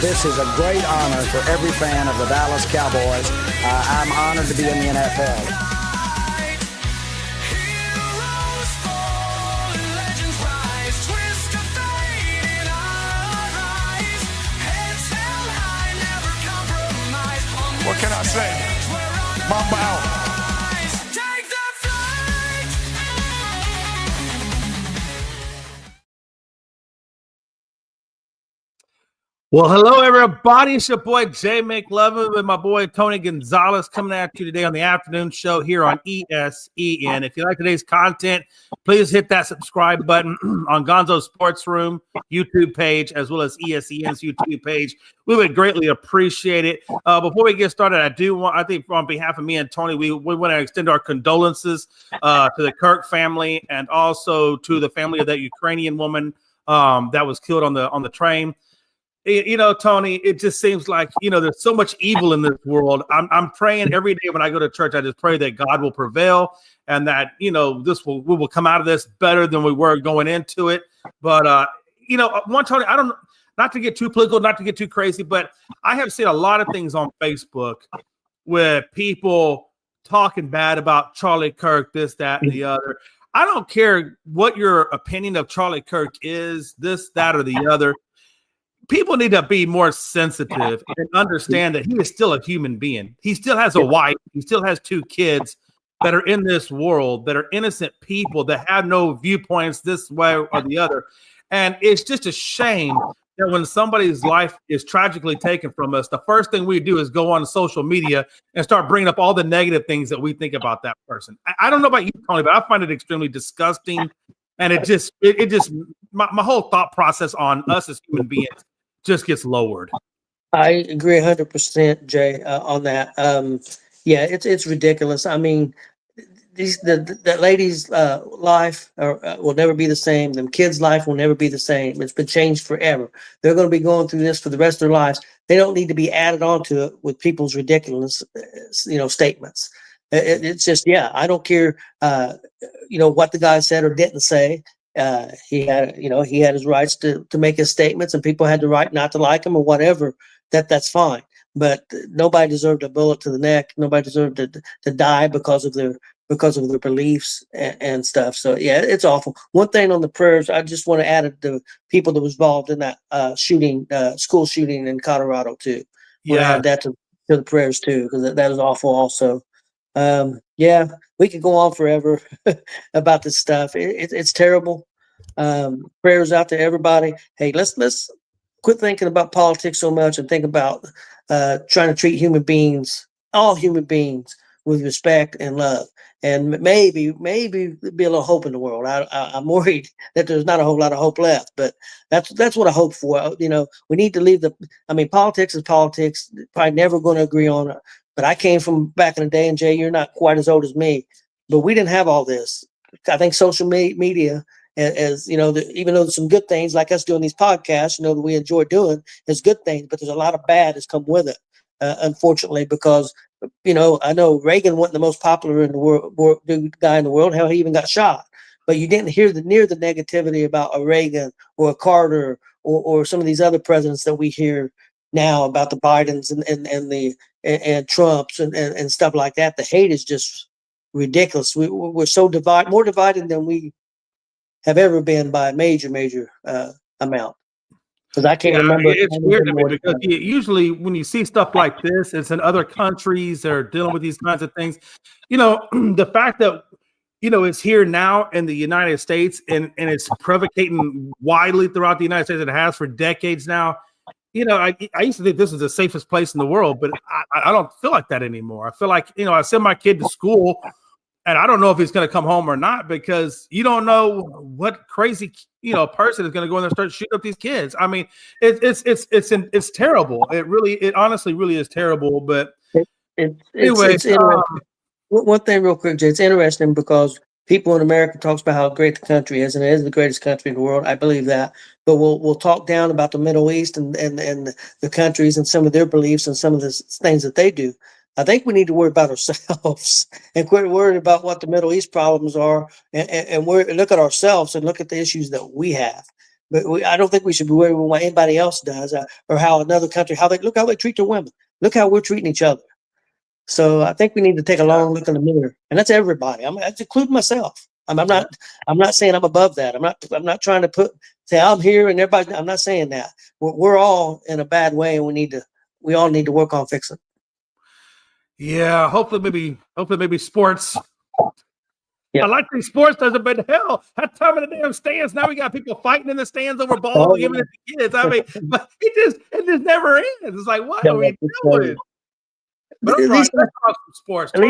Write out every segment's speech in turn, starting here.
This is a great honor for every fan of the Dallas Cowboys. I'm honored to be in the NFL. What can I say? Mamba out. Well, hello, everybody. It's your boy, Jay McLovin, with my boy, Tony Gonzalez, coming at you today on the afternoon show here on ESEN. If you like today's content, please hit that subscribe button on Gonzo Sports Room YouTube page, as well as ESEN's YouTube page. We would greatly appreciate it. Before we get started, I think on behalf of me and Tony, we want to extend our condolences to the Kirk family and also to the family of that Ukrainian woman that was killed on the train. You know, Tony, it just seems like, there's so much evil in this world. I'm praying every day when I go to church. I just pray that God will prevail and that, we will come out of this better than we were going into it. But, Tony, not to get too political, not to get too crazy, but I have seen a lot of things on Facebook with people talking bad about Charlie Kirk, this, that, and the other. I don't care what your opinion of Charlie Kirk is, this, that, or the other. People need to be more sensitive and understand that he is still a human being. He still has a wife. He still has 2 kids that are in this world, that are innocent people that have no viewpoints this way or the other. And it's just a shame that when somebody's life is tragically taken from us, the first thing we do is go on social media and start bringing up all the negative things that we think about that person. I don't know about you, Tony, but I find it extremely disgusting. And it just my whole thought process on us as human beings just gets lowered. I agree 100%, Jay, on that. It's ridiculous. I mean, that lady's life will never be the same. Them kids' life will never be the same. It's been changed forever. They're going to be going through this for the rest of their lives. They don't need to be added on to it with people's ridiculous, statements. It's just, I don't care, what the guy said or didn't say. He had his rights to make his statements, and people had the right not to like him or whatever. That's fine. But nobody deserved a bullet to the neck. Nobody deserved to die because of their beliefs and stuff. So it's awful. One thing on the prayers, I just want to add the people that was involved in that school shooting in Colorado too. We'll add that to the prayers too, because that is awful also. We could go on forever about this stuff. It's terrible. Prayers out to everybody. Hey, let's quit thinking about politics so much and think about trying to treat all human beings with respect and love. And maybe be a little hope in the world. I'm worried that there's not a whole lot of hope left, but that's what I hope for. We need to leave politics is politics. Probably never going to agree on it. But I came from back in the day, and Jay, you're not quite as old as me, but we didn't have all this. I think social media, as even though there's some good things like us doing these podcasts, that we enjoy doing, there's good things, but there's a lot of bad that's come with it, unfortunately, because, I know Reagan wasn't the most popular in the world guy in the world. Hell, he even got shot. But you didn't hear the negativity about a Reagan or a Carter or some of these other presidents that we hear now about the Bidens and Trumps and stuff like that. The hate is just ridiculous. We're so divided, more divided than we have ever been by a major amount. Because I can't remember. It's weird to me because usually when you see stuff like this, it's in other countries that are dealing with these kinds of things. The fact that it's here now in the United States and it's provocating widely throughout the United States. It has for decades now. I used to think this was the safest place in the world, but I don't feel like that anymore. I feel like, I send my kid to school and I don't know if he's going to come home or not because you don't know what crazy, person is going to go in there and start shooting up these kids. I mean, it's terrible. It honestly really is terrible. But anyway, one thing real quick, Jay, it's interesting because people in America talks about how great the country is, and it is the greatest country in the world. I believe that, but we'll talk down about the Middle East and the countries and some of their beliefs and some of the things that they do. I think we need to worry about ourselves and quit worrying about what the Middle East problems are, and look at ourselves and look at the issues that we have. But I don't think we should be worried about what anybody else does or how another country, look how they treat their women. Look how we're treating each other. So I think we need to take a long look in the mirror, and that's everybody. That's including myself. I'm not saying I'm above that. I'm not trying to say I'm here and everybody. I'm not saying that. We're all in a bad way, and we all need to work on fixing. Yeah, hopefully maybe sports. Yeah. I like these sports doesn't, but hell, that time in the damn stands. Now we got people fighting in the stands over balls and giving it to kids. I mean, but it just never ends. It's like, what are we doing? But at least sports. At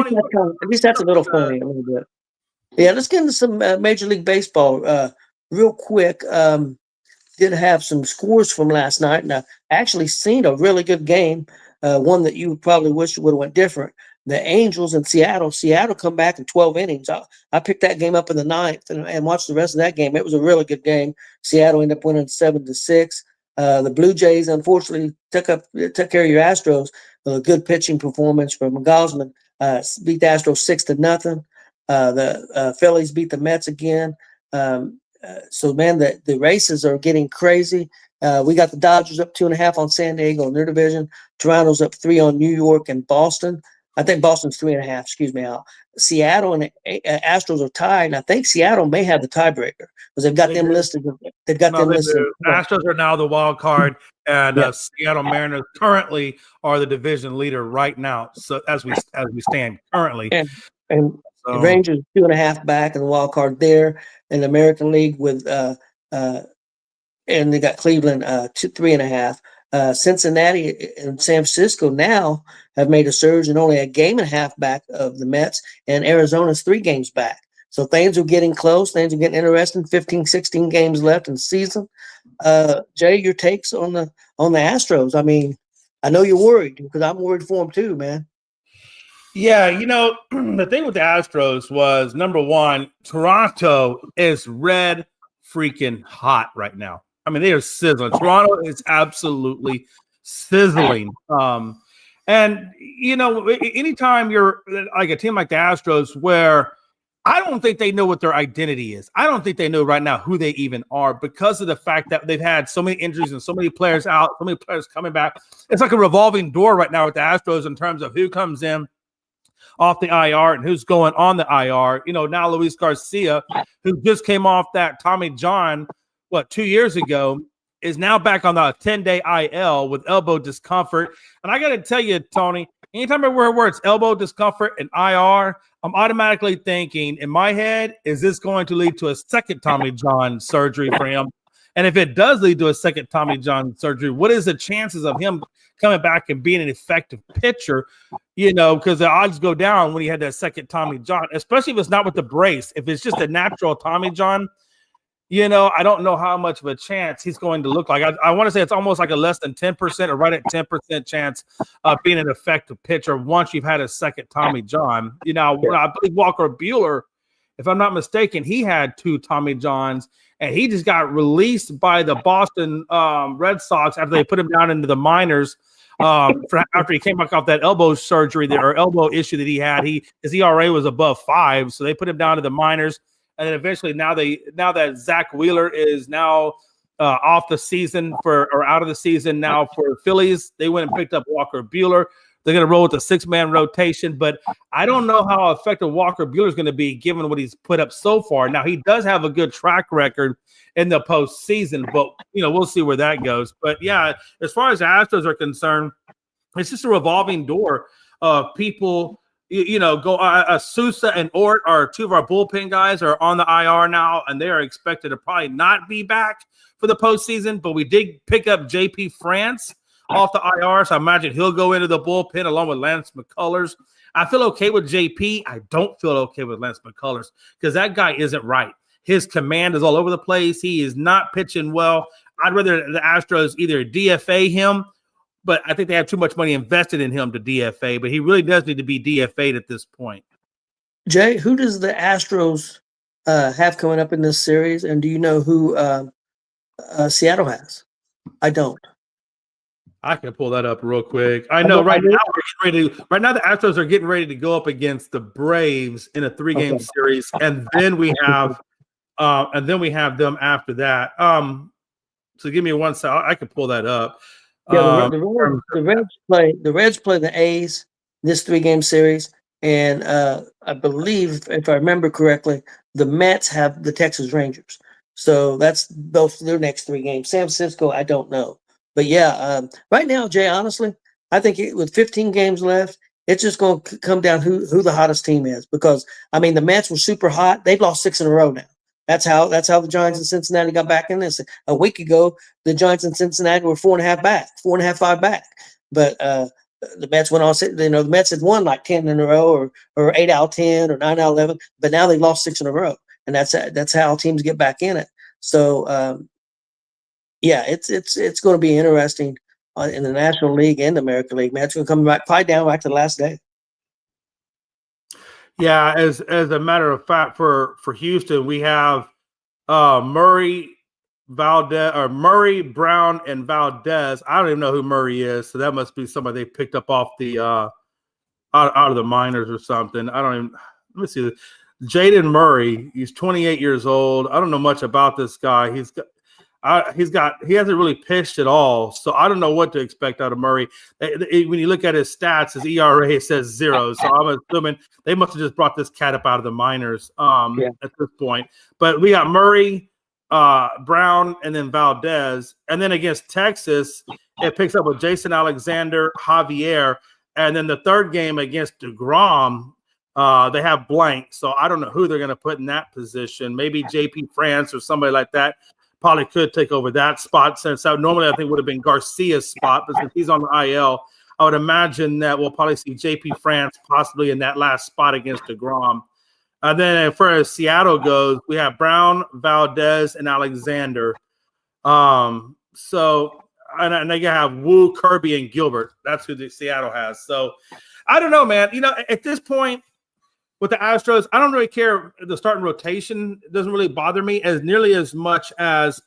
least that's a little funny a little bit. Yeah, let's get into some Major League Baseball real quick. Did have some scores from last night, and I actually seen a really good game. One that you probably wish would have went different. The Angels in Seattle. Seattle come back in 12 innings. I picked that game up in the ninth and watched the rest of that game. It was a really good game. Seattle ended up winning 7-6. The Blue Jays, unfortunately, took care of your Astros. A good pitching performance from Gosman. Beat the Astros 6-0. The Phillies beat the Mets again. So, man, the races are getting crazy. We got the Dodgers up 2.5 on San Diego in their division. Toronto's up 3 on New York and Boston. I think Boston's 3.5. Excuse me. Seattle and Astros are tied, and I think Seattle may have the tiebreaker because they've got them listed. They've got them listed. Astros are now the wild card, and Seattle Mariners currently are the division leader right now. So as we stand currently, and the Rangers 2.5 back in the wild card there in the American League with and they got Cleveland 3.5. Cincinnati and San Francisco now have made a surge and only a game and a half back of the Mets, and Arizona's 3 games back. So things are getting close. Things are getting interesting. 15, 16 games left in the season. Jay, your takes on the Astros? I mean, I know you're worried because I'm worried for them too, man. Yeah, the thing with the Astros was, number one, Toronto is red freaking hot right now. I mean, they are sizzling. Toronto is absolutely sizzling. And, anytime you're like a team like the Astros, where I don't think they know what their identity is. I don't think they know right now who they even are because of the fact that they've had so many injuries and so many players out, so many players coming back. It's like a revolving door right now with the Astros in terms of who comes in off the IR and who's going on the IR. Now Luis Garcia, who just came off that Tommy John, 2 years ago, is now back on the 10-day IL with elbow discomfort. And I got to tell you, Tony, anytime I wear words elbow discomfort and IR, I'm automatically thinking in my head, is this going to lead to a second Tommy John surgery for him? And if it does lead to a second Tommy John surgery, what is the chances of him coming back and being an effective pitcher? Because the odds go down when he had that second Tommy John, especially if it's not with the brace. If it's just a natural Tommy John, I don't know how much of a chance he's going to look like. I want to say it's almost like a less than 10% or right at 10% chance of being an effective pitcher once you've had a second Tommy John. I believe Walker Buehler, if I'm not mistaken, he had 2 Tommy Johns, and he just got released by the Boston Red Sox after they put him down into the minors after he came back off that elbow surgery or elbow issue that he had. His ERA was above 5, so they put him down to the minors. And then eventually, now that Zach Wheeler is now off the season or out of the season now for Phillies, they went and picked up Walker Buehler. They're going to roll with a 6-man rotation, but I don't know how effective Walker Buehler is going to be given what he's put up so far. Now, he does have a good track record in the postseason, but we'll see where that goes. But yeah, as far as the Astros are concerned, it's just a revolving door of people. Sousa and Ort are 2 of our bullpen guys are on the IR now, and they are expected to probably not be back for the postseason. But we did pick up JP France off the IR, so I imagine he'll go into the bullpen along with Lance McCullers. I feel okay with JP. I don't feel okay with Lance McCullers because that guy isn't right. His command is all over the place. He is not pitching well. I'd rather the Astros either DFA him, but I think they have too much money invested in him to DFA, but he really does need to be DFA'd at this point. Jay, who does the Astros have coming up in this series? And do you know who Seattle has? I don't. I can pull that up real quick. I know right now the Astros are getting ready to go up against the Braves in a 3-game series, and then we have them after that. So give me one second. I can pull that up. Yeah, the Reds play the A's this 3-game series, and I believe, if I remember correctly, the Mets have the Texas Rangers. So that's both their next 3 games. San Francisco, I don't know, but yeah, right now, Jay, honestly, I think with 15 games left, it's just going to come down who the hottest team is. Because I mean, the Mets were super hot; they've lost 6 in a row now. That's how the Giants and Cincinnati got back in this. A week ago, the Giants and Cincinnati were 4.5 back, 4.5, 5 back. But the Mets went on. The Mets had won like 10 in a row, or 8 out of 10, or 9 out of 11. But now they've lost 6 in a row, and that's how teams get back in it. So yeah, it's going to be interesting in the National League and the American League. Mets going to come back probably down back to the last day. Yeah, as a matter of fact, for Houston, we have Murray, Brown, and Valdez. I don't even know who Murray is, so that must be somebody they picked up off the out of the minors or something. I don't even. Let me see. Jaden Murray. He's 28 years old. I don't know much about this guy. He hasn't really pitched at all, so I don't know what to expect out of Murray. When you look at his stats, his ERA says 0, so I'm assuming they must have just brought this cat up out of the minors at this point. But we got Murray, Brown, and then Valdez, and then against Texas, it picks up with Jason Alexander, Javier, and then the third game against DeGrom, they have blank, so I don't know who they're going to put in that position. Maybe JP France or somebody like that. Probably could take over that spot, since that normally I think would have been Garcia's spot, but since he's on the IL, I would imagine that we'll probably see JP France possibly in that last spot against DeGrom. And then as far as Seattle goes, we have Brown, Valdez, and Alexander. So and they have Wu, Kirby, and Gilbert. That's who the Seattle has. So I don't know, man. At this point, with the Astros, I don't really care. The starting rotation doesn't really bother me as nearly as much as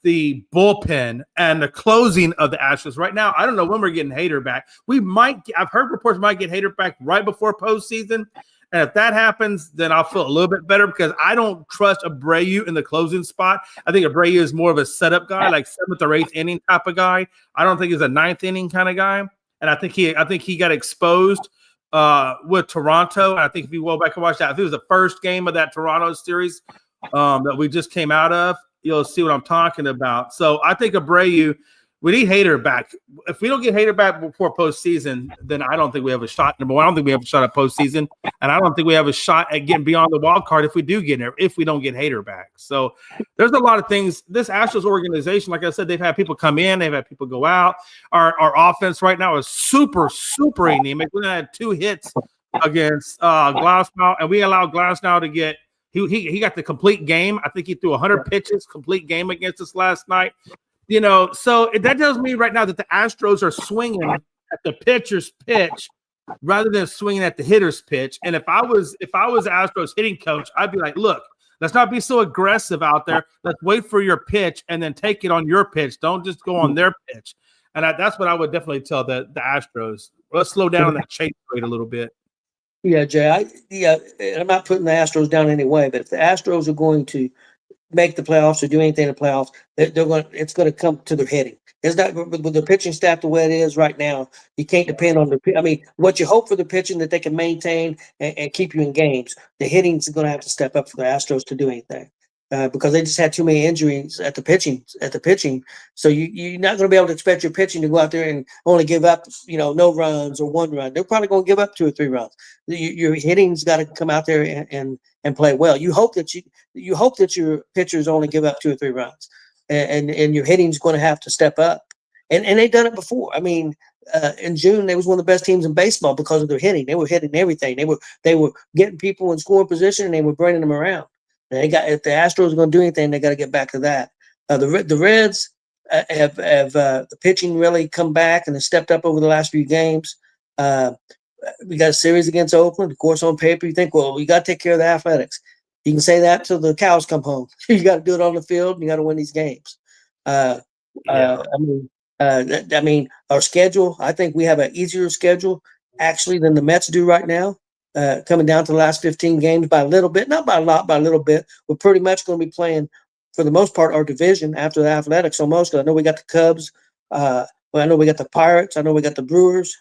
the bullpen and the closing of the Astros. Right now, I don't know when we're getting Hader back. I've heard reports might get Hader back right before postseason. And if that happens, then I'll feel a little bit better, because I don't trust Abreu in the closing spot. I think Abreu is more of a setup guy, like 7th or 8th inning type of guy. I don't think he's a 9th inning kind of guy. And I think he got exposed with Toronto. And I think if you go back and watch that, if it was the first game of that Toronto series that we just came out of, you'll see what I'm talking about. So I think Abreu, we need Hader back. If we don't get Hader back before postseason, then I don't think we have a shot. Number one, I don't think we have a shot at postseason, and I don't think we have a shot at getting beyond the wild card if we don't get Hader back. So there's a lot of things. This Astros organization, like I said, they've had people come in, they've had people go out. Our offense right now is super, super anemic. We had 2 hits against Glasnow, and we allowed Glasnow to get he got the complete game. I think he threw 100 pitches, complete game against us last night. So that tells me right now that the Astros are swinging at the pitcher's pitch rather than swinging at the hitter's pitch. And if I was Astros hitting coach, I'd be like, look, let's not be so aggressive out there. Let's wait for your pitch and then take it on your pitch. Don't just go on their pitch. And that's what I would definitely tell the Astros. Let's slow down on that chase rate a little bit. Yeah, Jay. I'm not putting the Astros down anyway, but if the Astros are going to make the playoffs or do anything in the playoffs, it's going to come to their hitting. It's not with the pitching staff the way it is right now. You can't depend on what you hope for the pitching that they can maintain and keep you in games. The hitting is going to have to step up for the Astros to do anything because they just had too many injuries at the pitching. So you're not going to be able to expect your pitching to go out there and only give up, no runs or 1 run. They're probably going to give up 2 or 3 runs. Your hitting's got to come out there and play well. You hope that your pitchers only give up 2 or 3 runs, and your hitting's going to have to step up. And they've done it before. I mean, in June they was one of the best teams in baseball because of their hitting. They were hitting everything. They were getting people in scoring position and they were bringing them around. And if the Astros are going to do anything, they got to get back to that. The Reds have the pitching really come back and have stepped up over the last few games. We got a series against Oakland. Of course, on paper, you think, well, we got to take care of the Athletics. You can say that till the cows come home. You got to do it on the field, and you got to win these games. Our schedule, I think we have an easier schedule, actually, than the Mets do right now. Coming down to the last 15 games by a little bit, not by a lot, by a little bit. We're pretty much going to be playing for the most part, our division after the Athletics almost. I know we got the Cubs. I know we got the Pirates. I know we got the Brewers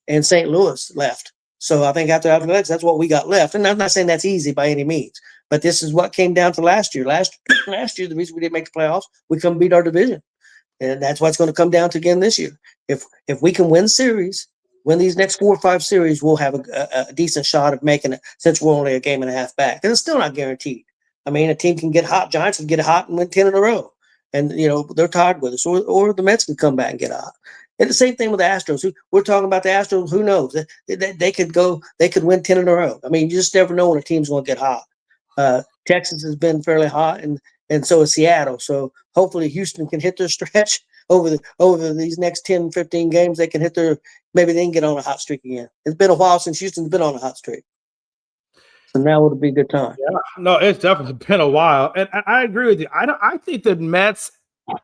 and St. Louis left. So I think after Athletics, that's what we got left. And I'm not saying that's easy by any means, but this is what came down to last year. Last year, the reason we didn't make the playoffs, we couldn't beat our division. And that's what it's going to come down to again this year. If we can win these next 4 or 5 series, we'll have a decent shot of making it, since we're only a game and a half back. And it's still not guaranteed. I mean, a team can get hot. Giants can get hot and win 10 in a row. And, they're tied with us. Or the Mets can come back and get hot. And the same thing with the Astros. We're talking about the Astros. Who knows? They could win 10 in a row. I mean, you just never know when a team's going to get hot. Texas has been fairly hot, and so is Seattle. So hopefully Houston can hit their stretch over these next 10, 15 games. They can maybe they can get on a hot streak again. It's been a while since Houston's been on a hot streak. So now would be a good time. Yeah, no, it's definitely been a while. And I agree with you. I think the Mets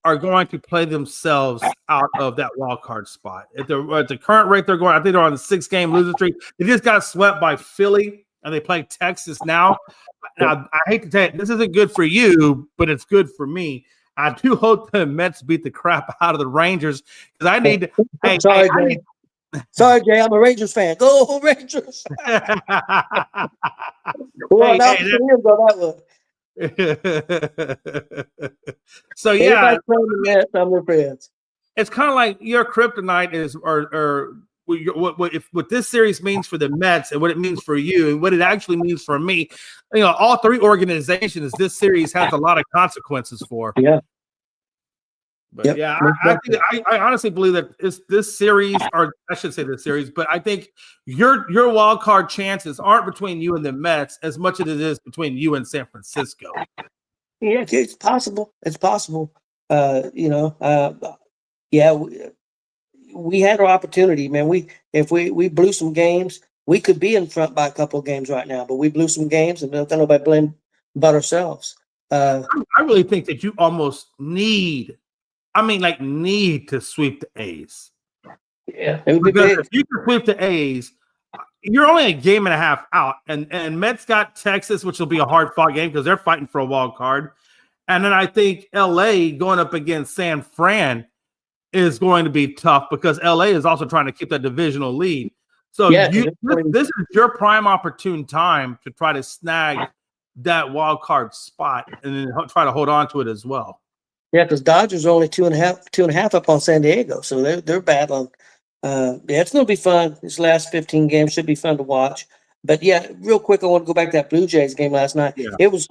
are going to play themselves out of that wild card spot. At the current rate they're going, I think they're on the 6-game losing streak. They just got swept by Philly, and they play Texas now. Now, I hate to tell you, this isn't good for you, but it's good for me. I do hope the Mets beat the crap out of the Rangers, because I need to. Sorry, Jay, I'm a Rangers fan. Go Rangers! So yeah, I'm their friends. It's kind of like your kryptonite is, or what this series means for the Mets and what it means for you and what it actually means for me. All 3 organizations this series has a lot of consequences for. Yeah. But I honestly believe that this series, or I should say this series, but I think your wild card chances aren't between you and the Mets as much as it is between you and San Francisco. Yeah, it's possible. It's possible. We had our opportunity, man. If we blew some games, we could be in front by a couple of games right now, but we blew some games, and don't nobody blame but ourselves. I really think that you almost need to sweep the A's. Yeah, it would be big. If you can sweep the A's, you're only a game and a half out. And Mets got Texas, which will be a hard-fought game because they're fighting for a wild card. And then I think LA going up against San Fran is going to be tough because LA is also trying to keep that divisional lead. So this is your prime opportune time to try to snag that wild card spot and then try to hold on to it as well. Yeah, because Dodgers are only 2.5 up on San Diego, so they're battling. It's going to be fun. These last 15 games should be fun to watch. But yeah, real quick, I want to go back to that Blue Jays game last night. Yeah. It was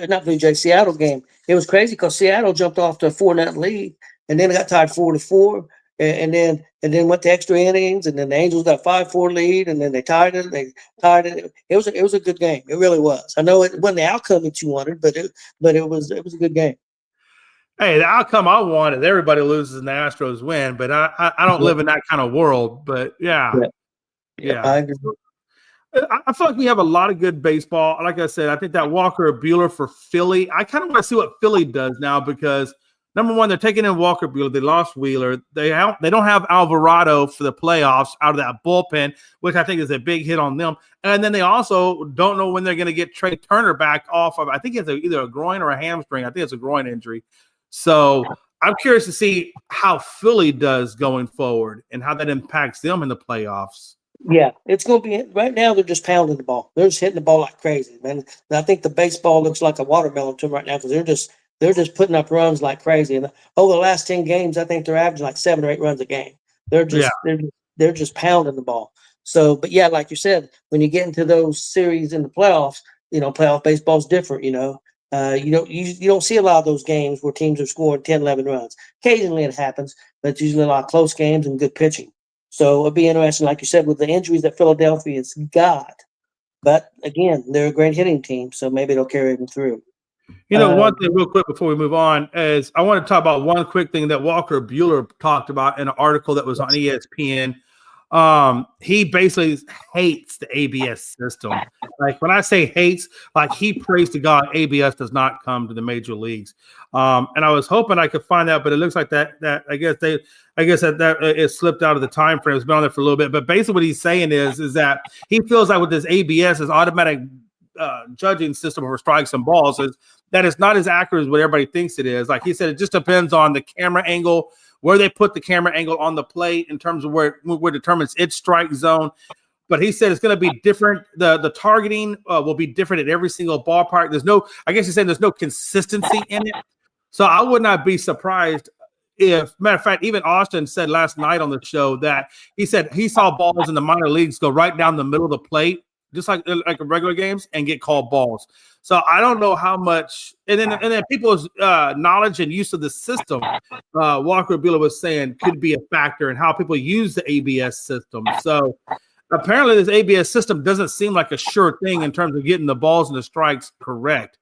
not Blue Jays, Seattle game. It was crazy because Seattle jumped off to a 4-0 lead, and then it got tied 4-4, and then went to extra innings, and then the Angels got a 5-4 lead, and then they tied it. It was a good game. It really was. I know it wasn't the outcome that you wanted, but it was a good game. Hey, the outcome I wanted, everybody loses and the Astros win, but I don't live in that kind of world. But yeah. I agree. I feel like we have a lot of good baseball. Like I said, I think that Walker Buehler for Philly, I kind of want to see what Philly does now because, number one, they're taking in Walker Buehler. They lost Wheeler. They don't have Alvarado for the playoffs out of that bullpen, which I think is a big hit on them. And then they also don't know when they're going to get Trey Turner back off of, I think it's either a groin or a hamstring. I think it's a groin injury. So I'm curious to see how Philly does going forward and how that impacts them in the playoffs. Yeah, it's going to be – right now they're just pounding the ball. They're just hitting the ball like crazy, man. And I think the baseball looks like a watermelon to them right now because they're just putting up runs like crazy. And over the last 10 games, I think they're averaging like 7 or 8 runs a game. They're just pounding the ball. So, but yeah, like you said, when you get into those series in the playoffs, playoff baseball is different, you don't see a lot of those games where teams are scoring 10, 11 runs. Occasionally it happens, but it's usually a lot of close games and good pitching. So it'll be interesting, like you said, with the injuries that Philadelphia's got. But again, they're a great hitting team, so maybe they'll carry them through. One thing real quick before we move on is I want to talk about one quick thing that Walker Buehler talked about in an article that was on ESPN. He basically hates the ABS system. Like when I say hates, like he prays to God ABS does not come to the major leagues. And I was hoping I could find that, but it looks like that I guess that it slipped out of the time frame. It's been on there for a little bit, but basically what he's saying is that he feels like with this ABS, his automatic judging system for strikes and balls, is that it's not as accurate as what everybody thinks it is. Like he said, it just depends on the camera angle, where they put the camera angle on the plate in terms of where determines its strike zone. But he said it's going to be different. The targeting will be different at every single ballpark. I guess he's saying there's no consistency in it. So I would not be surprised if, matter of fact, even Austin said last night on the show that he said he saw balls in the minor leagues go right down the middle of the plate, just like regular games, and get called balls. So I don't know how much, and then people's knowledge and use of the system, Walker Buehler was saying could be a factor in how people use the ABS system. So apparently this ABS system doesn't seem like a sure thing in terms of getting the balls and the strikes correct.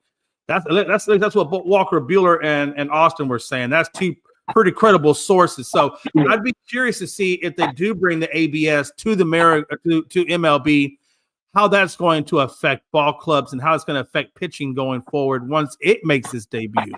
That's what Walker Buehler and Austin were saying. That's two pretty credible sources. So I'd be curious to see if they do bring the ABS to the to MLB, how that's going to affect ball clubs and how it's going to affect pitching going forward once it makes its debut.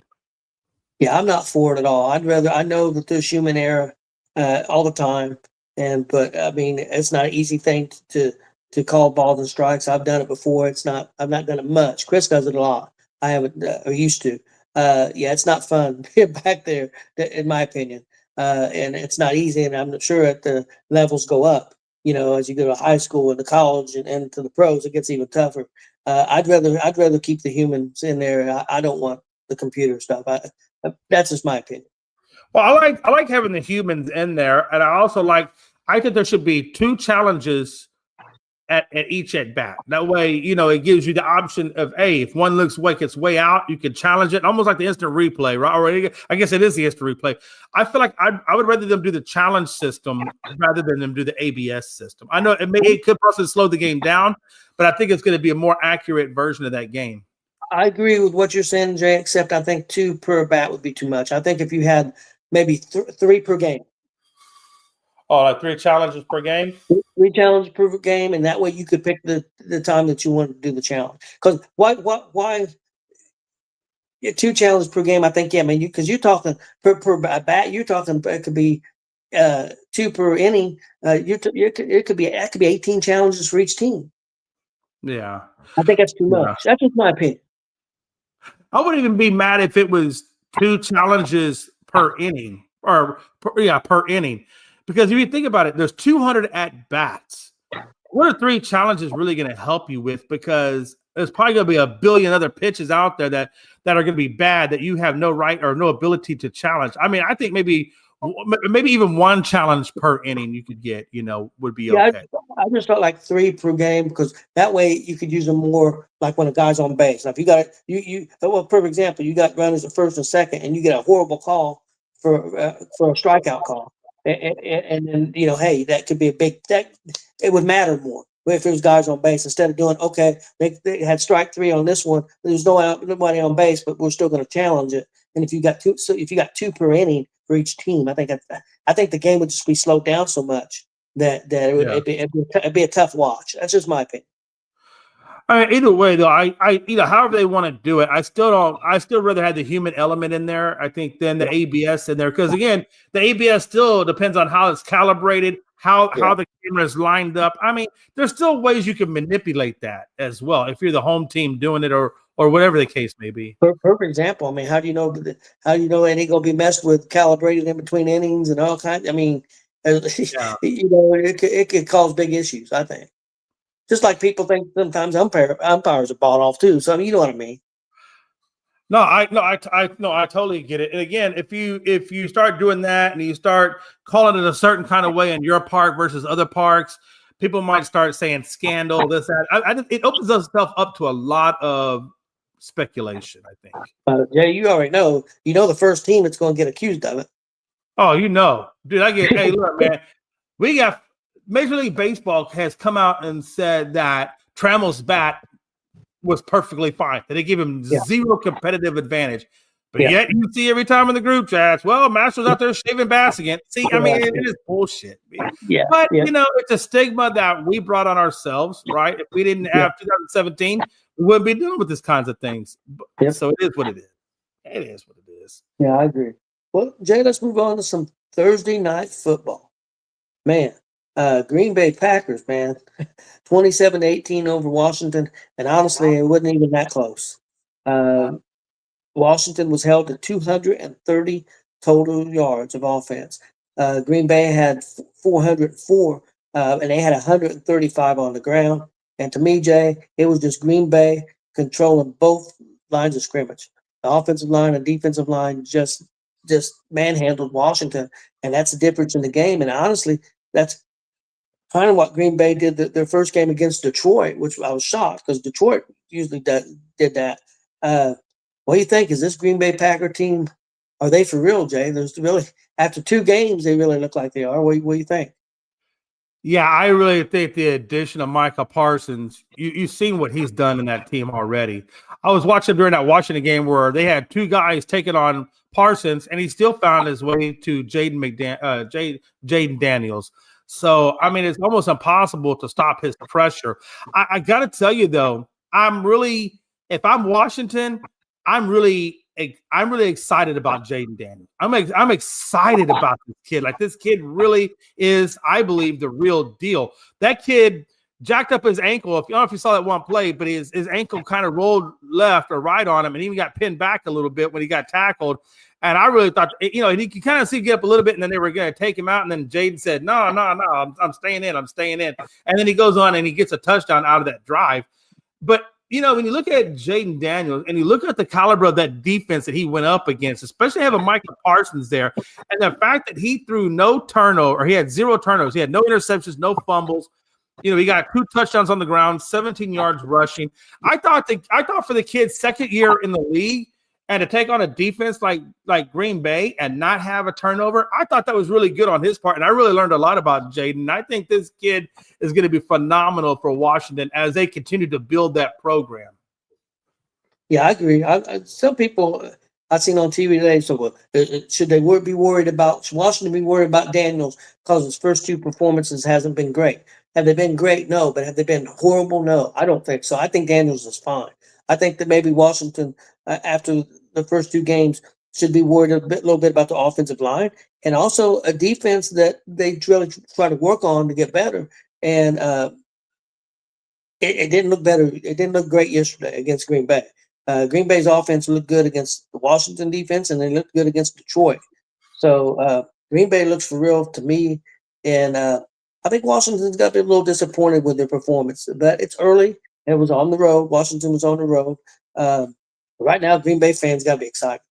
Yeah, I'm not for it at all. I know that there's human error all the time, but I mean, it's not an easy thing to call balls and strikes. I've done it before. I've not done it much. Chris does it a lot. I haven't or used to. Yeah, it's not fun back there, in my opinion. And it's not easy, and I'm sure that the levels go up. As you go to high school and to college and to the pros, it gets even tougher. I'd rather keep the humans in there. I don't want the computer stuff. That's just my opinion. Well, I like having the humans in there, and I think there should be 2 challenges at each at bat. That way, it gives you the option of, if one looks like it's way out, you can challenge it, almost like the instant replay, right? Or I guess it is the instant replay. I feel like I would rather them do the challenge system rather than them do the ABS system. I know it could possibly slow the game down, but I think it's going to be a more accurate version of that game. I agree with what you're saying, Jay, except I think 2 per bat would be too much. I think if you had maybe 3 per game. Oh, like 3 challenges per game? 3 challenges per game, and that way you could pick the time that you want to do the challenge. Because why 2 challenges per game? I think, because you're talking per bat, you're talking it could be 2 per inning. It could be 18 challenges for each team. Yeah, I think that's too much. That's just my opinion. I wouldn't even be mad if it was 2 challenges per inning per inning. Because if you think about it, there's 200 at bats. What are 3 challenges really going to help you with? Because there's probably going to be a billion other pitches out there that are going to be bad that you have no right or no ability to challenge. I mean, I think maybe even 1 challenge per inning you could get, would be okay. I just felt like 3 per game because that way you could use them more like when a guy's on base. Now, if you got perfect example, you got runners at first and second, and you get a horrible call for a strikeout call. And then, hey, that could be it would matter more if there was guys on base instead of doing, they had strike 3 on this one. There's nobody on base, but we're still going to challenge it. And if you got 2 per inning for each team, I think the game would just be slowed down so much that it'd be a tough watch. That's just my opinion. I mean, either way, though, however they want to do it, I still rather have the human element in there, I think, than the ABS in there. Because again, the ABS still depends on how it's calibrated, how the camera is lined up. I mean, there's still ways you can manipulate that as well if you're the home team doing it or whatever the case may be. Perfect example. I mean, how do you know it ain't gonna be messed with, calibrated in between innings and all kinds? I mean, it could cause big issues, I think. Just like people think sometimes umpires are bought off too. So I mean, you know what I mean. No, I totally get it. And again, if you start doing that and you start calling it a certain kind of way in your park versus other parks, people might start saying scandal, this, that. It opens itself up to a lot of speculation, I think. Jay, you already know. You know the first team that's going to get accused of it. Oh, dude, hey, look, man, we got Major League Baseball has come out and said that Trammell's bat was perfectly fine, that they give him 0 competitive advantage. But yet you see every time in the group chats, Masters out there shaving bats again. See, I mean, it is bullshit. But, it's a stigma that we brought on ourselves, right? If we didn't have 2017, we wouldn't be dealing with these kinds of things. So it is what it is. It is what it is. Yeah, I agree. Well, Jay, let's move on to some Thursday night football. Man, Green Bay Packers, man, 27-18 over Washington, and honestly, it wasn't even that close. Washington was held to 230 total yards of offense. Green Bay had 404, and they had 135 on the ground. And to me, Jay, it was just Green Bay controlling both lines of scrimmage. The offensive line and defensive line just manhandled Washington, and that's the difference in the game. And honestly, that's kind of what Green Bay did their first game against Detroit, which I was shocked because Detroit usually did that. What do you think? Is this Green Bay Packer team, are they for real, Jay? There's really, after 2 games, they really look like they are. What do you think? Yeah, I really think the addition of Micah Parsons, you've seen what he's done in that team already. I was watching during that Washington game where they had 2 guys taking on Parsons, and he still found his way to Jaden Daniels. So, I mean, it's almost impossible to stop his pressure. I got to tell you, though, if I'm Washington, I'm really excited about Jaden Daniels. I'm excited about this kid. Like, this kid really is, I believe, the real deal. That kid jacked up his ankle. I don't know if you saw that one play, but his ankle kind of rolled left or right on him, and even got pinned back a little bit when he got tackled. And I really thought, and you can kind of see him get up a little bit, and then they were going to take him out. And then Jaden said, no, I'm staying in. I'm staying in. And then he goes on and he gets a touchdown out of that drive. But, when you look at Jaden Daniels and you look at the caliber of that defense that he went up against, especially having Micah Parsons there, and the fact that he threw no turnover, or he had 0 turnovers, he had no interceptions, no fumbles. He got 2 touchdowns on the ground, 17 yards rushing. I thought for the kid's second year in the league and to take on a defense like Green Bay and not have a turnover, I thought that was really good on his part. And I really learned a lot about Jaden. I think this kid is going to be phenomenal for Washington as they continue to build that program. Yeah, I agree. Some people I've seen on TV today, so should they be worried about Washington be worried about Daniels because his first 2 performances hasn't been great? Have they been great? No. But have they been horrible? No, I don't think so. I think Daniels is fine. I think that maybe Washington, after the first 2 games, should be worried a little bit about the offensive line and also a defense that they really try to work on to get better. And it didn't look better. It didn't look great yesterday against Green Bay. Green Bay's offense looked good against the Washington defense, and they looked good against Detroit. So Green Bay looks for real to me. And I think Washington's got to be a little disappointed with their performance, but it's early. It was on the road. Washington was on the road. Right now, Green Bay fans got to be excited.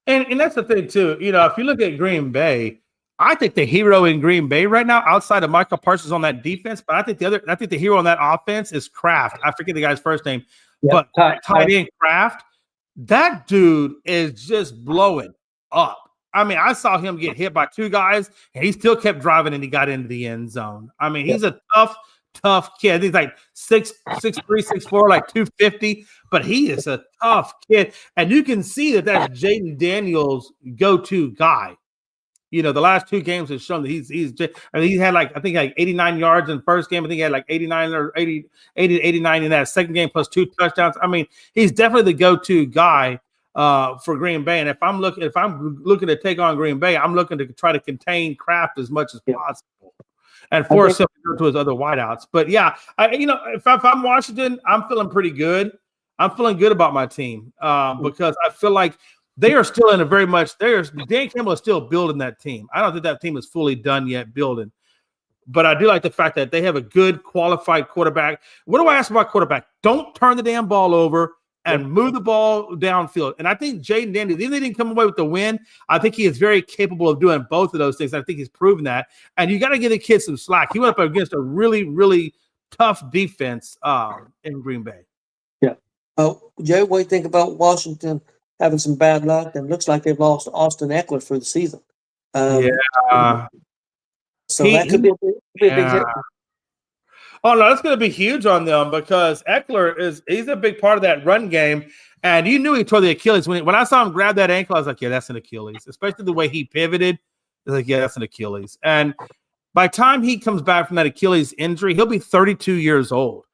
And that's the thing, too. If you look at Green Bay, I think the hero in Green Bay right now, outside of Michael Parsons on that defense, but I think the hero on that offense is Kraft. I forget the guy's first name, but tight end Kraft. That dude is just blowing up. I mean, I saw him get hit by 2 guys, and he still kept driving, and he got into the end zone. I mean, he's a tough kid. He's like 6'3", 6'4", like 250, but he is a tough kid. And you can see that that's Jaden Daniels' go-to guy. The last 2 games have shown that he had like 89 yards in the first game. I think he had like 89 or 80 to 89 in that second game plus 2 touchdowns. I mean, he's definitely the go-to guy for Green Bay. And if I'm looking to take on Green Bay, I'm looking to try to contain Kraft as much as possible and force him to go to his other wideouts. But yeah, if I'm Washington, I'm feeling pretty good. I'm feeling good about my team because I feel like they are still in Dan Campbell is still building that team. I don't think that team is fully done yet building. But I do like the fact that they have a good qualified quarterback. What do I ask about quarterback? Don't turn the damn ball over and move the ball downfield. And I think Jaden Daniels, even though he didn't come away with the win, I think he is very capable of doing both of those things. I think he's proven that. And you got to give the kid some slack. He went up against a really, really tough defense in Green Bay. Yeah. Jay, what do you think about Washington having some bad luck? And looks like they've lost Austin Eckler for the season. Yeah. So that could be a big hit. Oh, no, that's going to be huge on them because Eckler he's a big part of that run game. And you knew he tore the Achilles. When I saw him grab that ankle, I was like, yeah, that's an Achilles. Especially the way he pivoted. I was like, yeah, that's an Achilles. And by the time he comes back from that Achilles injury, he'll be 32 years old.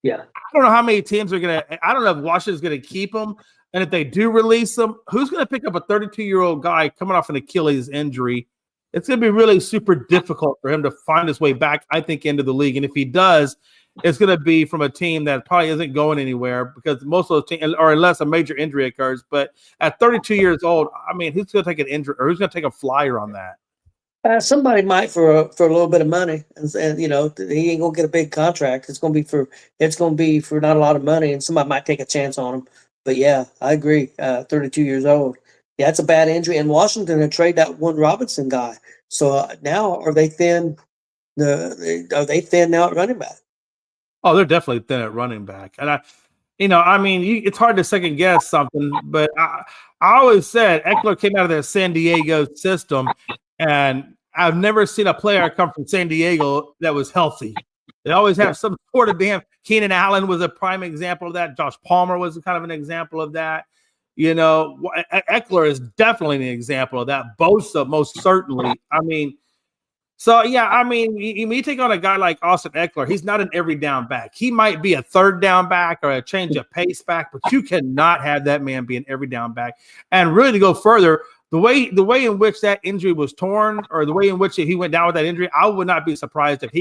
Yeah. I don't know how many teams are going to – I don't know if Washington's going to keep him. And if they do release him, who's going to pick up a 32-year-old guy coming off an Achilles injury it's going to be really super difficult for him to find his way back, I think, into the league. And if he does, it's going to be from a team that probably isn't going anywhere because most of those teams, or unless a major injury occurs. But at 32 years old, I mean, who's going to take an injury or who's going to take a flyer on that? Somebody might for a little bit of money, and he ain't gonna get a big contract. It's gonna be for not a lot of money, and somebody might take a chance on him. But yeah, I agree. 32 years old. Yeah, it's a bad injury. And Washington had traded that one Robinson guy. So now are they thin? Are they thin now at running back? Oh, they're definitely thin at running back. And it's hard to second guess something, but I always said Eckler came out of the San Diego system, and I've never seen a player come from San Diego that was healthy. They always have some sort of damn. Keenan Allen was a prime example of that. Josh Palmer was kind of an example of that. Eckler is definitely an example of that. Bosa, most certainly. You take on a guy like Austin Eckler, he's not an every down back. He might be a third down back or a change of pace back, but you cannot have that man be an every down back. And really to go further, the way in which that injury was torn or the way in which he went down with that injury, I would not be surprised if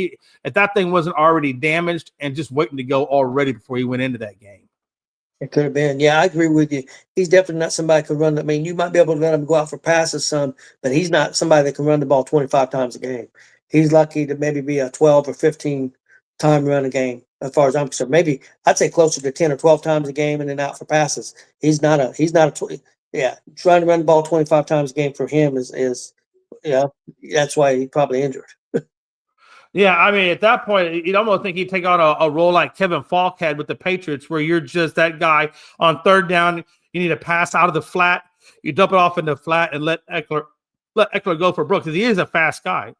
that thing wasn't already damaged and just waiting to go already before he went into that game. It could have been. Yeah, I agree with you. He's definitely not somebody who can run. I mean, you might be able to let him go out for passes some, but he's not somebody that can run the ball 25 times a game. He's lucky to maybe be a 12 or 15 time run a game, as far as I'm concerned. Maybe I'd say closer to 10 or 12 times a game and then out for passes. He's not a trying to run the ball 25 times a game for him is that's why he's probably injured. Yeah, I mean, at that point, you'd almost think he'd take on a role like Kevin Falk had with the Patriots, where you're just that guy on third down. You need to pass out of the flat. You dump it off in the flat and let Eckler go for Brooks, because he is a fast guy.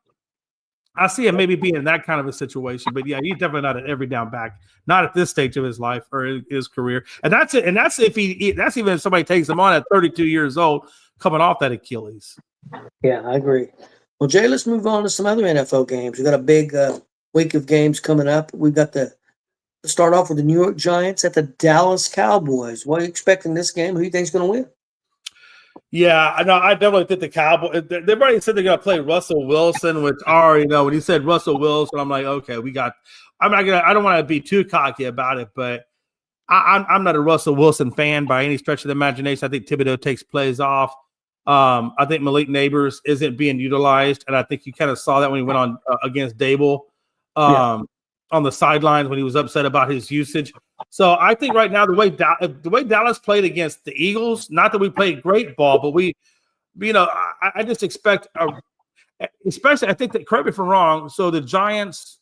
I see him maybe being in that kind of a situation, but yeah, he's definitely not an every down back, not at this stage of his life or his career. And that's it. And that's that's even if somebody takes him on at 32 years old, coming off that Achilles. Yeah, I agree. Well, Jay, let's move on to some other NFL games. We've got a big week of games coming up. We've got to start off with the New York Giants at the Dallas Cowboys. What are you expecting this game? Who do you think is going to win? Yeah, I know. I definitely think the Cowboys. They've already said they're going to play Russell Wilson, which I already know. When he said Russell Wilson, I'm like, okay, we got. I don't want to be too cocky about it, but I'm not a Russell Wilson fan by any stretch of the imagination. I think Thibodeau takes plays off. I think Malik Neighbors isn't being utilized, and I think you kind of saw that when he went on against Dable on the sidelines when he was upset about his usage. So I think right now the way Dallas played against the Eagles, not that we played great ball, but I just expect, especially I think that, correct me if I'm wrong. So the Giants,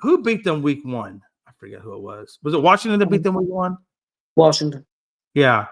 who beat them week 1? I forget who it was. Was it Washington that beat them week 1? Washington. Yeah.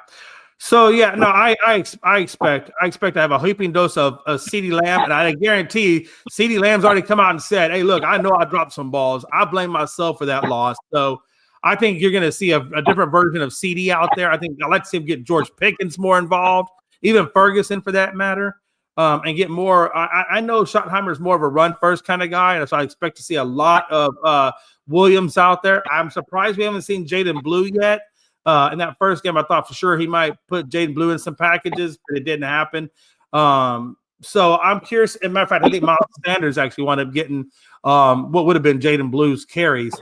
So yeah, no, I expect to have a heaping dose of CeeDee Lamb, and I guarantee CeeDee Lamb's already come out and said, "Hey, look, I know I dropped some balls. I blame myself for that loss." So I think you're going to see a different version of CeeDee out there. I think I'd like to see him get George Pickens more involved, even Ferguson for that matter, and get more. I know Schottenheimer's more of a run first kind of guy, and so I expect to see a lot of Williams out there. I'm surprised we haven't seen Jaden Blue yet. In that first game, I thought for sure he might put Jaden Blue in some packages, but it didn't happen. So I'm curious. As a matter of fact, I think Miles Sanders actually wound up getting what would have been Jaden Blue's carries.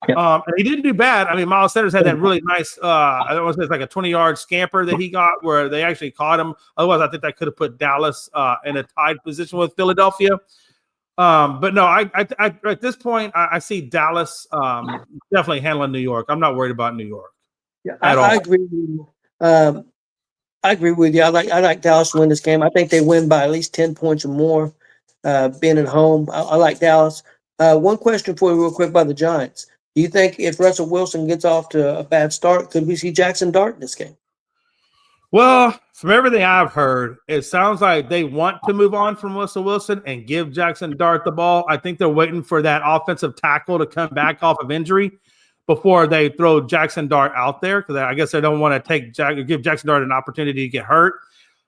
Yep. And he didn't do bad. I mean, Miles Sanders had that really nice, I don't want to say it's like a 20-yard scamper that he got where they actually caught him. Otherwise, I think that could have put Dallas in a tied position with Philadelphia. But no, I at this point, I see Dallas definitely handling New York. I'm not worried about New York. Yeah, I agree with you. I agree with you. I like Dallas to win this game. I think they win by at least 10 points or more, being at home. I like Dallas. One question for you real quick about the Giants. Do you think if Russell Wilson gets off to a bad start, could we see Jackson Dart in this game? Well, from everything I've heard, it sounds like they want to move on from Russell Wilson and give Jackson Dart the ball. I think they're waiting for that offensive tackle to come back off of injury before they throw Jackson Dart out there, because I guess they don't want to give Jackson Dart an opportunity to get hurt.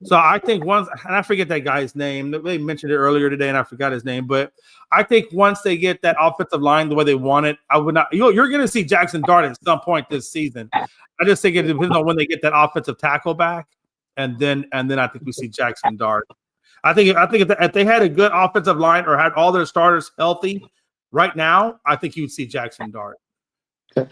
So I think once, and I forget that guy's name, they mentioned it earlier today and I forgot his name, but I think once they get that offensive line the way they want it, I would not, you're going to see Jackson Dart at some point this season. I just think it depends on when they get that offensive tackle back. And then I think we see Jackson Dart. I think if they had a good offensive line or had all their starters healthy right now, I think you would see Jackson Dart. Okay.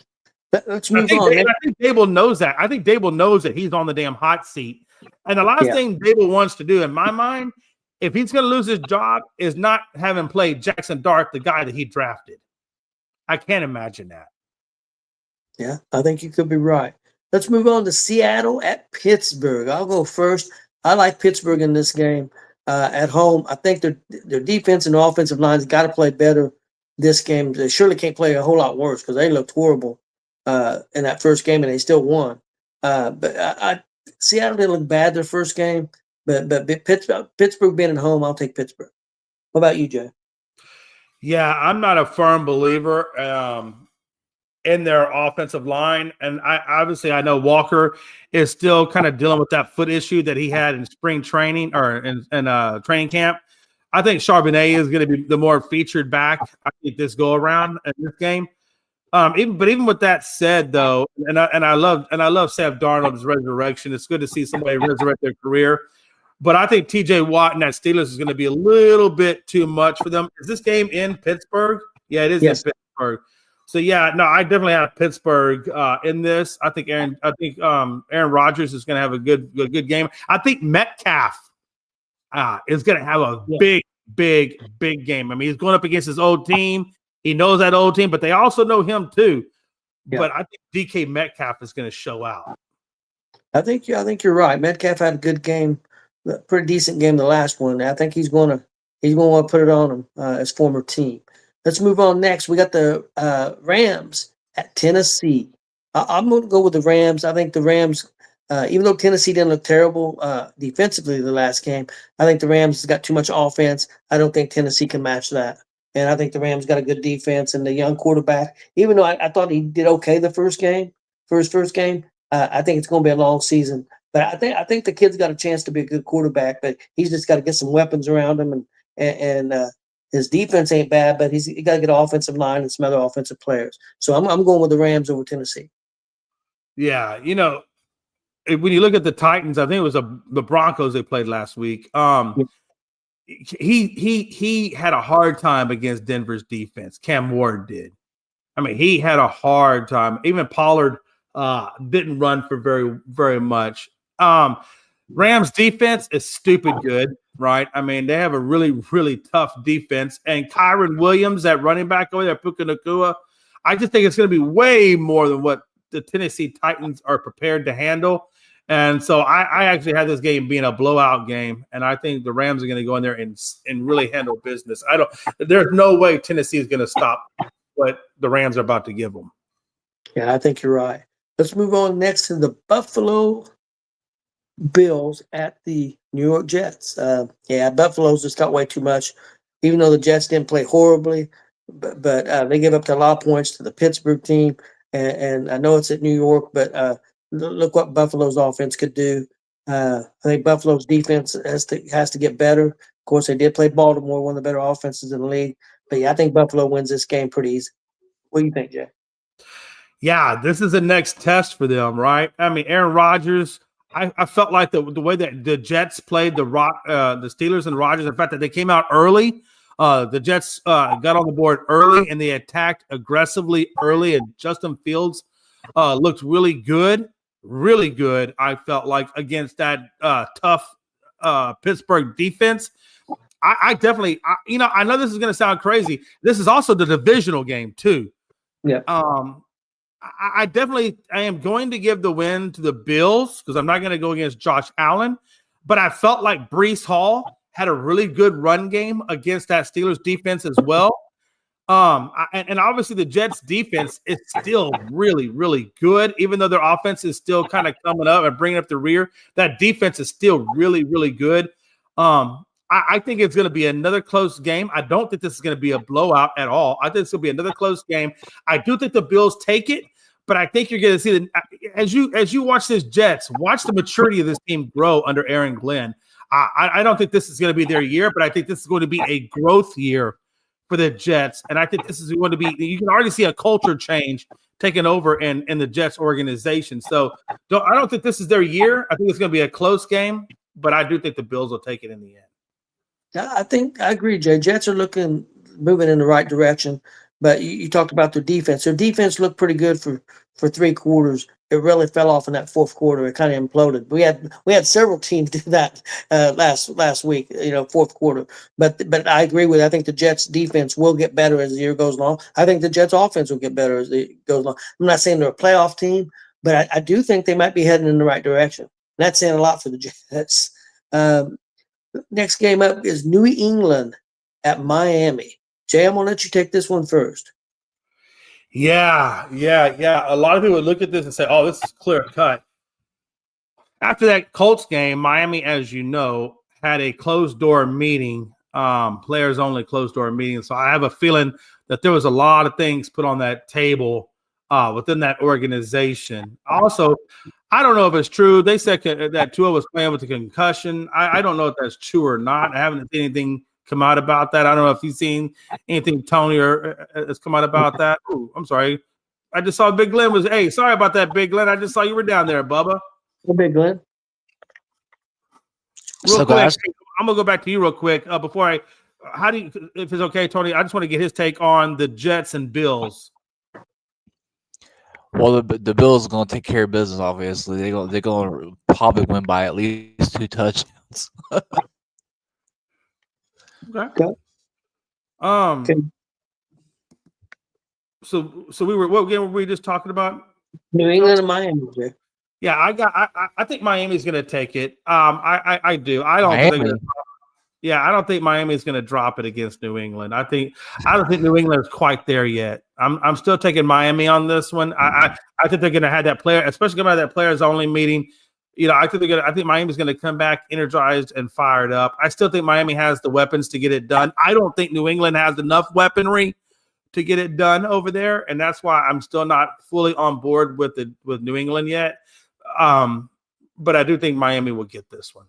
Let's move on. I think Dable knows that. I think Dable knows that he's on the damn hot seat. And the last thing Dable wants to do, in my mind, if he's going to lose his job, is not having played Jackson Dart, the guy that he drafted. I can't imagine that. Yeah, I think you could be right. Let's move on to Seattle at Pittsburgh. I'll go first. I like Pittsburgh in this game at home. I think their defense and offensive lines got to play better this game. They surely can't play a whole lot worse because they looked horrible in that first game and they still won. But Seattle didn't look bad their first game. But Pittsburgh being at home, I'll take Pittsburgh. What about you, Jay? Yeah, I'm not a firm believer in their offensive line. And I know Walker is still kind of dealing with that foot issue that he had in spring training or in training camp. I think Charbonnet is going to be the more featured back, I think, this go around in this game. Even with that said, though, and I love Sam Darnold's resurrection. It's good to see somebody resurrect their career. But I think TJ Watt and that Steelers is going to be a little bit too much for them. Is this game in Pittsburgh? Yeah, it is in Pittsburgh. So yeah, no, I definitely have Pittsburgh in this. I think Aaron Rodgers is going to have a good game. I think Metcalf is going to have a big game. I mean, he's going up against his old team. He knows that old team, but they also know him too. Yeah. But I think DK Metcalf is going to show out. I think you're right. Metcalf had a good game, a pretty decent game the last one. I think he's going to want to put it on him as former team. Let's move on next. We got the Rams at Tennessee. I'm going to go with the Rams. I think the Rams, even though Tennessee didn't look terrible defensively the last game, I think the Rams got too much offense. I don't think Tennessee can match that. And I think the Rams got a good defense and the young quarterback. Even though I thought he did okay the first game, I think it's going to be a long season. But I think the kid's got a chance to be a good quarterback, but he's just got to get some weapons around him and his defense ain't bad, but he got to get an offensive line and some other offensive players. So I'm going with the Rams over Tennessee. Yeah, when you look at the Titans, I think it was the Broncos they played last week. He had a hard time against Denver's defense. Cam Ward did. I mean, he had a hard time. Even Pollard didn't run for very, very much. Rams defense is stupid good, right? I mean, they have a really, really tough defense. And Kyron Williams, that running back over there, Puka Nacua, I just think it's going to be way more than what the Tennessee Titans are prepared to handle. And so I actually had this game being a blowout game, and I think the Rams are going to go in there and really handle business. There's no way Tennessee is going to stop what the Rams are about to give them. Yeah, I think you're right. Let's move on next to the Buffalo Bills at the New York Jets. Buffalo's just got way too much, even though the Jets didn't play horribly, but they give up a lot of points to the Pittsburgh team. And I know it's at New York, but look what Buffalo's offense could do. I think Buffalo's defense has to get better. Of course, they did play Baltimore, one of the better offenses in the league. But yeah, I think Buffalo wins this game pretty easy. What do you think, Jay? Yeah, this is the next test for them, right? I mean, Aaron Rodgers, I felt like the way that the Jets played the Steelers and Rodgers, the fact that they came out early, the Jets got on the board early and they attacked aggressively early, and Justin Fields looked really good, I felt like, against that tough Pittsburgh defense. I definitely, I know this is going to sound crazy. This is also the divisional game too. Yeah. I am going to give the win to the Bills because I'm not going to go against Josh Allen, but I felt like Breece Hall had a really good run game against that Steelers defense as well. And obviously the Jets defense is still really, really good, even though their offense is still kind of coming up and bringing up the rear. That defense is still really, really good. I think it's going to be another close game. I don't think this is going to be a blowout at all. I think it's going to be another close game. I do think the Bills take it, but I think you're going to see as you watch this Jets, watch the maturity of this team grow under Aaron Glenn. I don't think this is going to be their year, but I think this is going to be a growth year for the Jets. And I think this is going to be, you can already see a culture change taking over in the Jets organization. So I don't think this is their year. I think it's going to be a close game, but I do think the Bills will take it in the end. I think I agree, Jay. Jets are moving in the right direction, but you talked about their defense. Their defense looked pretty good for 3 quarters. It really fell off in that fourth quarter. It kind of imploded. We had several teams do that last week. Fourth quarter. But I agree with. I think the Jets defense will get better as the year goes along. I think the Jets offense will get better as it goes along. I'm not saying they're a playoff team, but I do think they might be heading in the right direction. That's saying a lot for the Jets. Next game up is New England at Miami. Jay, I'm going to let you take this one first. Yeah. A lot of people would look at this and say, oh, this is clear cut. After that Colts game, Miami, as you know, had a closed-door meeting, players-only closed-door meeting. So I have a feeling that there was a lot of things put on that table within that organization. Also, I don't know if it's true. They said that Tua was playing with a concussion. I don't know if that's true or not. I haven't seen anything come out about that. I don't know if you've seen anything, Tony, or has come out about that. Ooh, I'm sorry. I just saw Big Glenn was, hey, sorry about that, Big Glenn. I just saw you were down there, Bubba. Hey, Big Glenn. Real quick, I'm going to go back to you real quick before if it's okay, Tony, I just want to get his take on the Jets and Bills. Well, the Bills are going to take care of business. Obviously, they're going to probably win by at least 2 touchdowns. Okay. So what game were we just talking about? New England and Miami. Jay. Yeah, I think Miami's going to take it. I do. I don't think Miami's going to drop it against New England. I don't think New England is quite there yet. I'm still taking Miami on this one. I think they're going to have that player, especially going to have that players only meeting. I think Miami's going to come back energized and fired up. I still think Miami has the weapons to get it done. I don't think New England has enough weaponry to get it done over there, and that's why I'm still not fully on board with New England yet. But I do think Miami will get this one.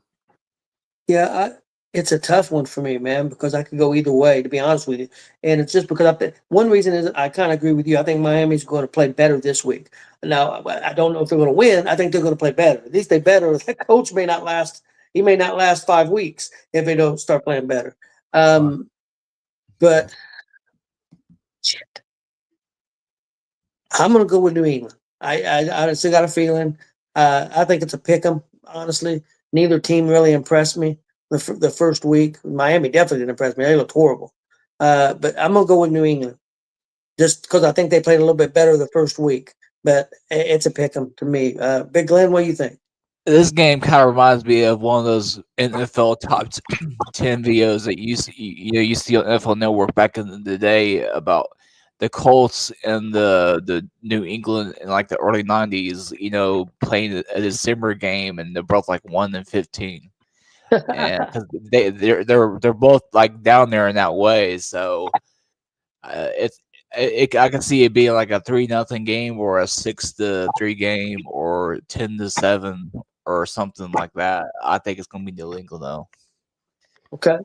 Yeah, it's a tough one for me, man, because I could go either way, to be honest with you. And it's just because one reason is I kind of agree with you. I think Miami's going to play better this week. Now, I don't know if they're going to win. I think they're going to play better. At least they better. That coach may not last. He may not last 5 weeks if they don't start playing better. But shit, I'm going to go with New England. I still got a feeling. I think it's a pick 'em, honestly. Neither team really impressed me the first week. Miami definitely didn't impress me. They looked horrible. But I'm going to go with New England just because I think they played a little bit better the first week. But it's a pick 'em to me. Big Glenn, what do you think? This game kind of reminds me of one of those NFL top 10 videos that you see on NFL Network back in the day about the Colts and the New England in like the early 90s, playing a December game, and they're both like 1-15. And cause they're both like down there in that way. So I can see it being like a 3-0 game or a 6-3 game or 10-7 or something like that. I think it's going to be New England though. Okay.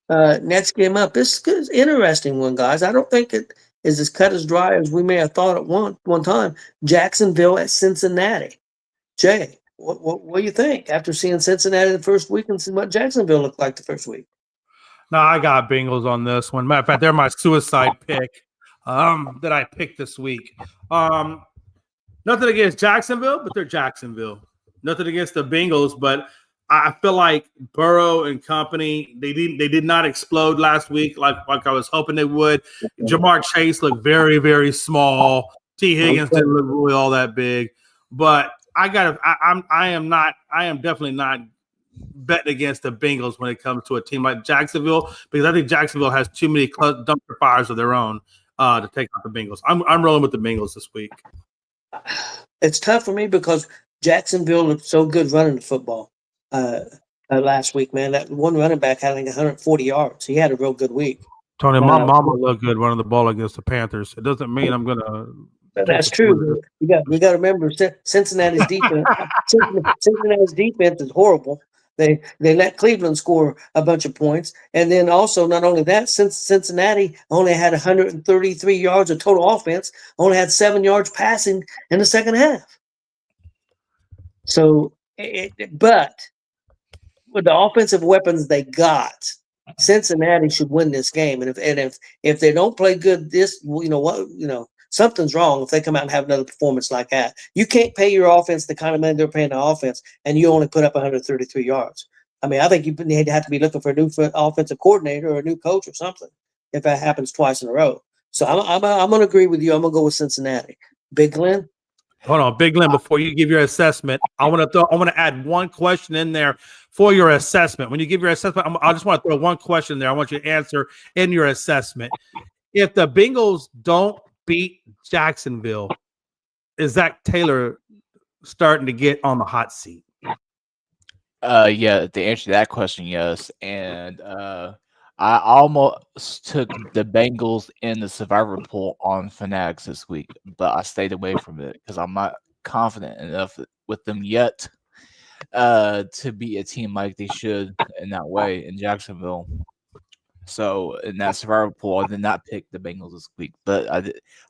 Next game up. This is an interesting one, guys. I don't think it is as cut as dry as we may have thought at one time. Jacksonville at Cincinnati. Jay, what do you think after seeing Cincinnati the first week and seeing what Jacksonville looked like the first week? No, I got Bengals on this one. Matter of fact, they're my suicide pick that I picked this week. Nothing against Jacksonville, but they're Jacksonville. Nothing against the Bengals, but I feel like Burrow and company, they did not explode last week like I was hoping they would. Jamar Chase looked very, very small. T. Higgins didn't look really all that big. But I am definitely not betting against the Bengals when it comes to a team like Jacksonville, because I think Jacksonville has too many dumpster fires of their own to take out the Bengals. I'm rolling with the Bengals this week. It's tough for me because Jacksonville looked so good running the football last week, man. That one running back had like 140 yards. He had a real good week. Tony, my mama looked good running the ball against the Panthers. It doesn't mean I'm going to. That's true. We got to remember Cincinnati's defense. Cincinnati's defense is horrible. They let Cleveland score a bunch of points, and then also not only that, since Cincinnati only had 133 yards of total offense, only had 7 yards passing in the second half. So, but with the offensive weapons they got, Cincinnati should win this game. And if they don't play good, something's wrong if they come out and have another performance like that. You can't pay your offense the kind of money they're paying the offense, and you only put up 133 yards. I mean, I think you have to be looking for a new offensive coordinator or a new coach or something if that happens twice in a row. So I'm going to agree with you. I'm going to go with Cincinnati. Big Glenn? Hold on, Big Glenn, before you give your assessment, I want to add one question in there for your assessment. When you give your assessment, I just want to throw one question in there. I want you to answer in your assessment. If the Bengals don't beat Jacksonville, is Zach Taylor starting to get on the hot seat? Yeah, to answer that question, yes. And I almost took the Bengals in the survivor pool on Fanatics this week, but I stayed away from it because I'm not confident enough with them yet to be a team like they should in that way in Jacksonville. So in that survivor pool, I did not pick the Bengals this week, but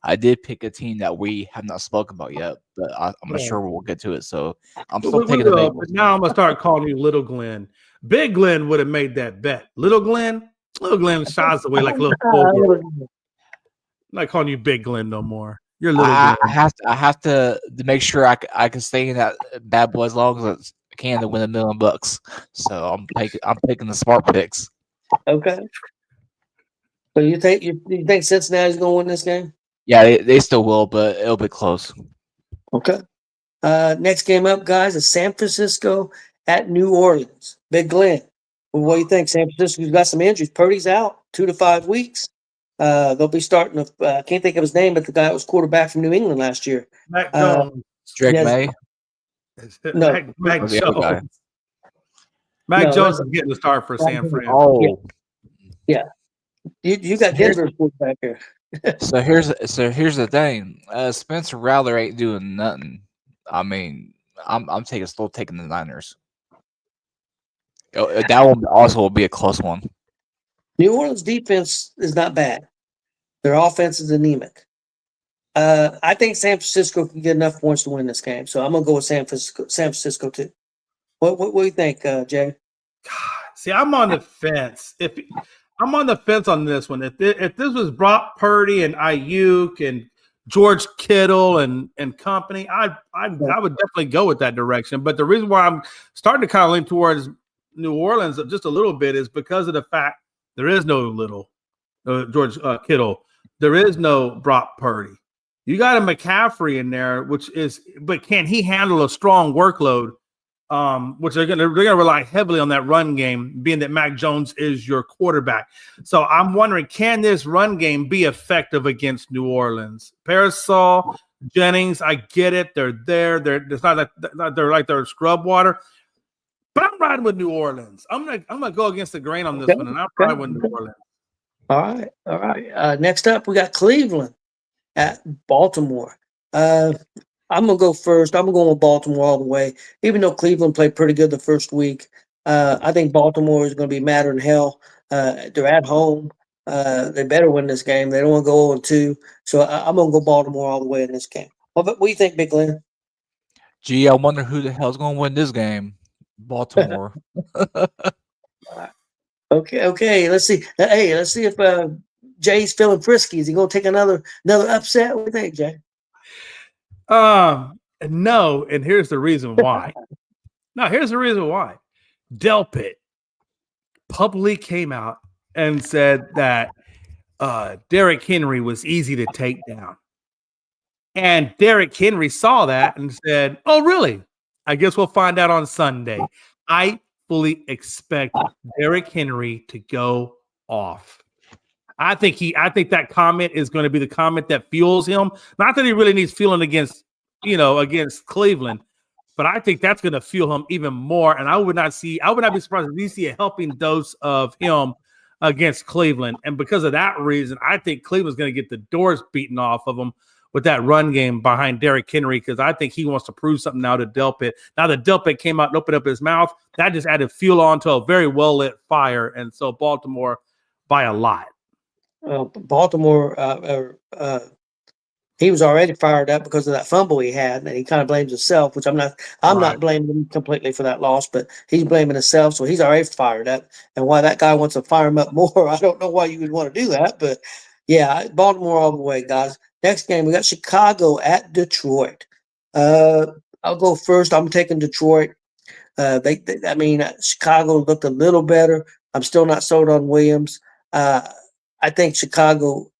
I did pick a team that we have not spoken about yet, but I'm sure we'll get to it. So I'm still taking the Bengals. But now I'm gonna start calling you Little Glenn. Big Glenn would have made that bet. Little Glenn shies away like a little fool. I'm not calling you Big Glenn no more. You're Little Glenn. I have to make sure I can stay in that bad boy as long as I can to win $1 million. So I'm picking the smart picks. Okay. So you think Cincinnati's going to win this game? Yeah, they still will, but it'll be close. Okay. Next game up, guys, is San Francisco at New Orleans. Big Glenn, what do you think? San Francisco's got some injuries. Purdy's out 2 to 5 weeks. They'll be starting. I can't think of his name, but the guy that was quarterback from New England last year. Mac Jones. Drake yes. May. No, Mac Jones. Mac Jones is getting the start for San Fran. Oh, yeah. You got Denver's quarterback here. So here's the thing. Spencer Rattler ain't doing nothing. I mean, I'm still taking the Niners. That one also will be a close one. New Orleans defense is not bad. Their offense is anemic. I think San Francisco can get enough points to win this game, so I'm gonna go with San Francisco too. What do you think, Jay? See, I'm on the fence. I'm on the fence on this one. If this was Brock Purdy and Ayuk and George Kittle and company, I would definitely go with that direction. But the reason why I'm starting to kind of lean towards New Orleans just a little bit is because of the fact there is no George Kittle. There is no Brock Purdy. You got a McCaffrey in there, but can he handle a strong workload? Which they're gonna rely heavily on that run game, being that Mac Jones is your quarterback. So I'm wondering, can this run game be effective against New Orleans? Parasol, Jennings, I get it. They're there. It's not like they're scrub water. But I'm riding with New Orleans. I'm gonna go against the grain on this one, and I'm riding with New Orleans. All right. Next up, we got Cleveland at Baltimore. I'm going to go first. I'm going with Baltimore all the way. Even though Cleveland played pretty good the first week, I think Baltimore is going to be madder than hell. They're at home. They better win this game. They don't want to go 0-2. So I'm going to go Baltimore all the way in this game. What do you think, Big Glenn? Gee, I wonder who the hell's going to win this game. Baltimore. Okay. Let's see. Hey, let's see if Jay's feeling frisky. Is he going to take another upset? What do you think, Jay? No, and here's the reason why. Delpit publicly came out and said that Derrick Henry was easy to take down. And Derrick Henry saw that and said, "Oh, really? I guess we'll find out on Sunday." I fully expect Derrick Henry to go off. I think that comment is going to be the comment that fuels him. Not that he really needs fueling against Cleveland, but I think that's going to fuel him even more. And I would not be surprised if we see a helping dose of him against Cleveland. And because of that reason, I think Cleveland's going to get the doors beaten off of them with that run game behind Derrick Henry, because I think he wants to prove something now to Delpit. Now that Delpit came out and opened up his mouth, that just added fuel onto a very well-lit fire. And so Baltimore by a lot. Baltimore he was already fired up because of that fumble he had, and he kind of blames himself, which I'm not Right. blaming him completely for that loss, but he's blaming himself, so he's already fired up. And why that guy wants to fire him up more, I don't know why you would want to do that, but yeah, Baltimore all the way, guys. Next game, we got Chicago at Detroit. I'll go first. I'm taking Detroit. Chicago looked a little better. I'm still not sold on Williams. I think Chicago.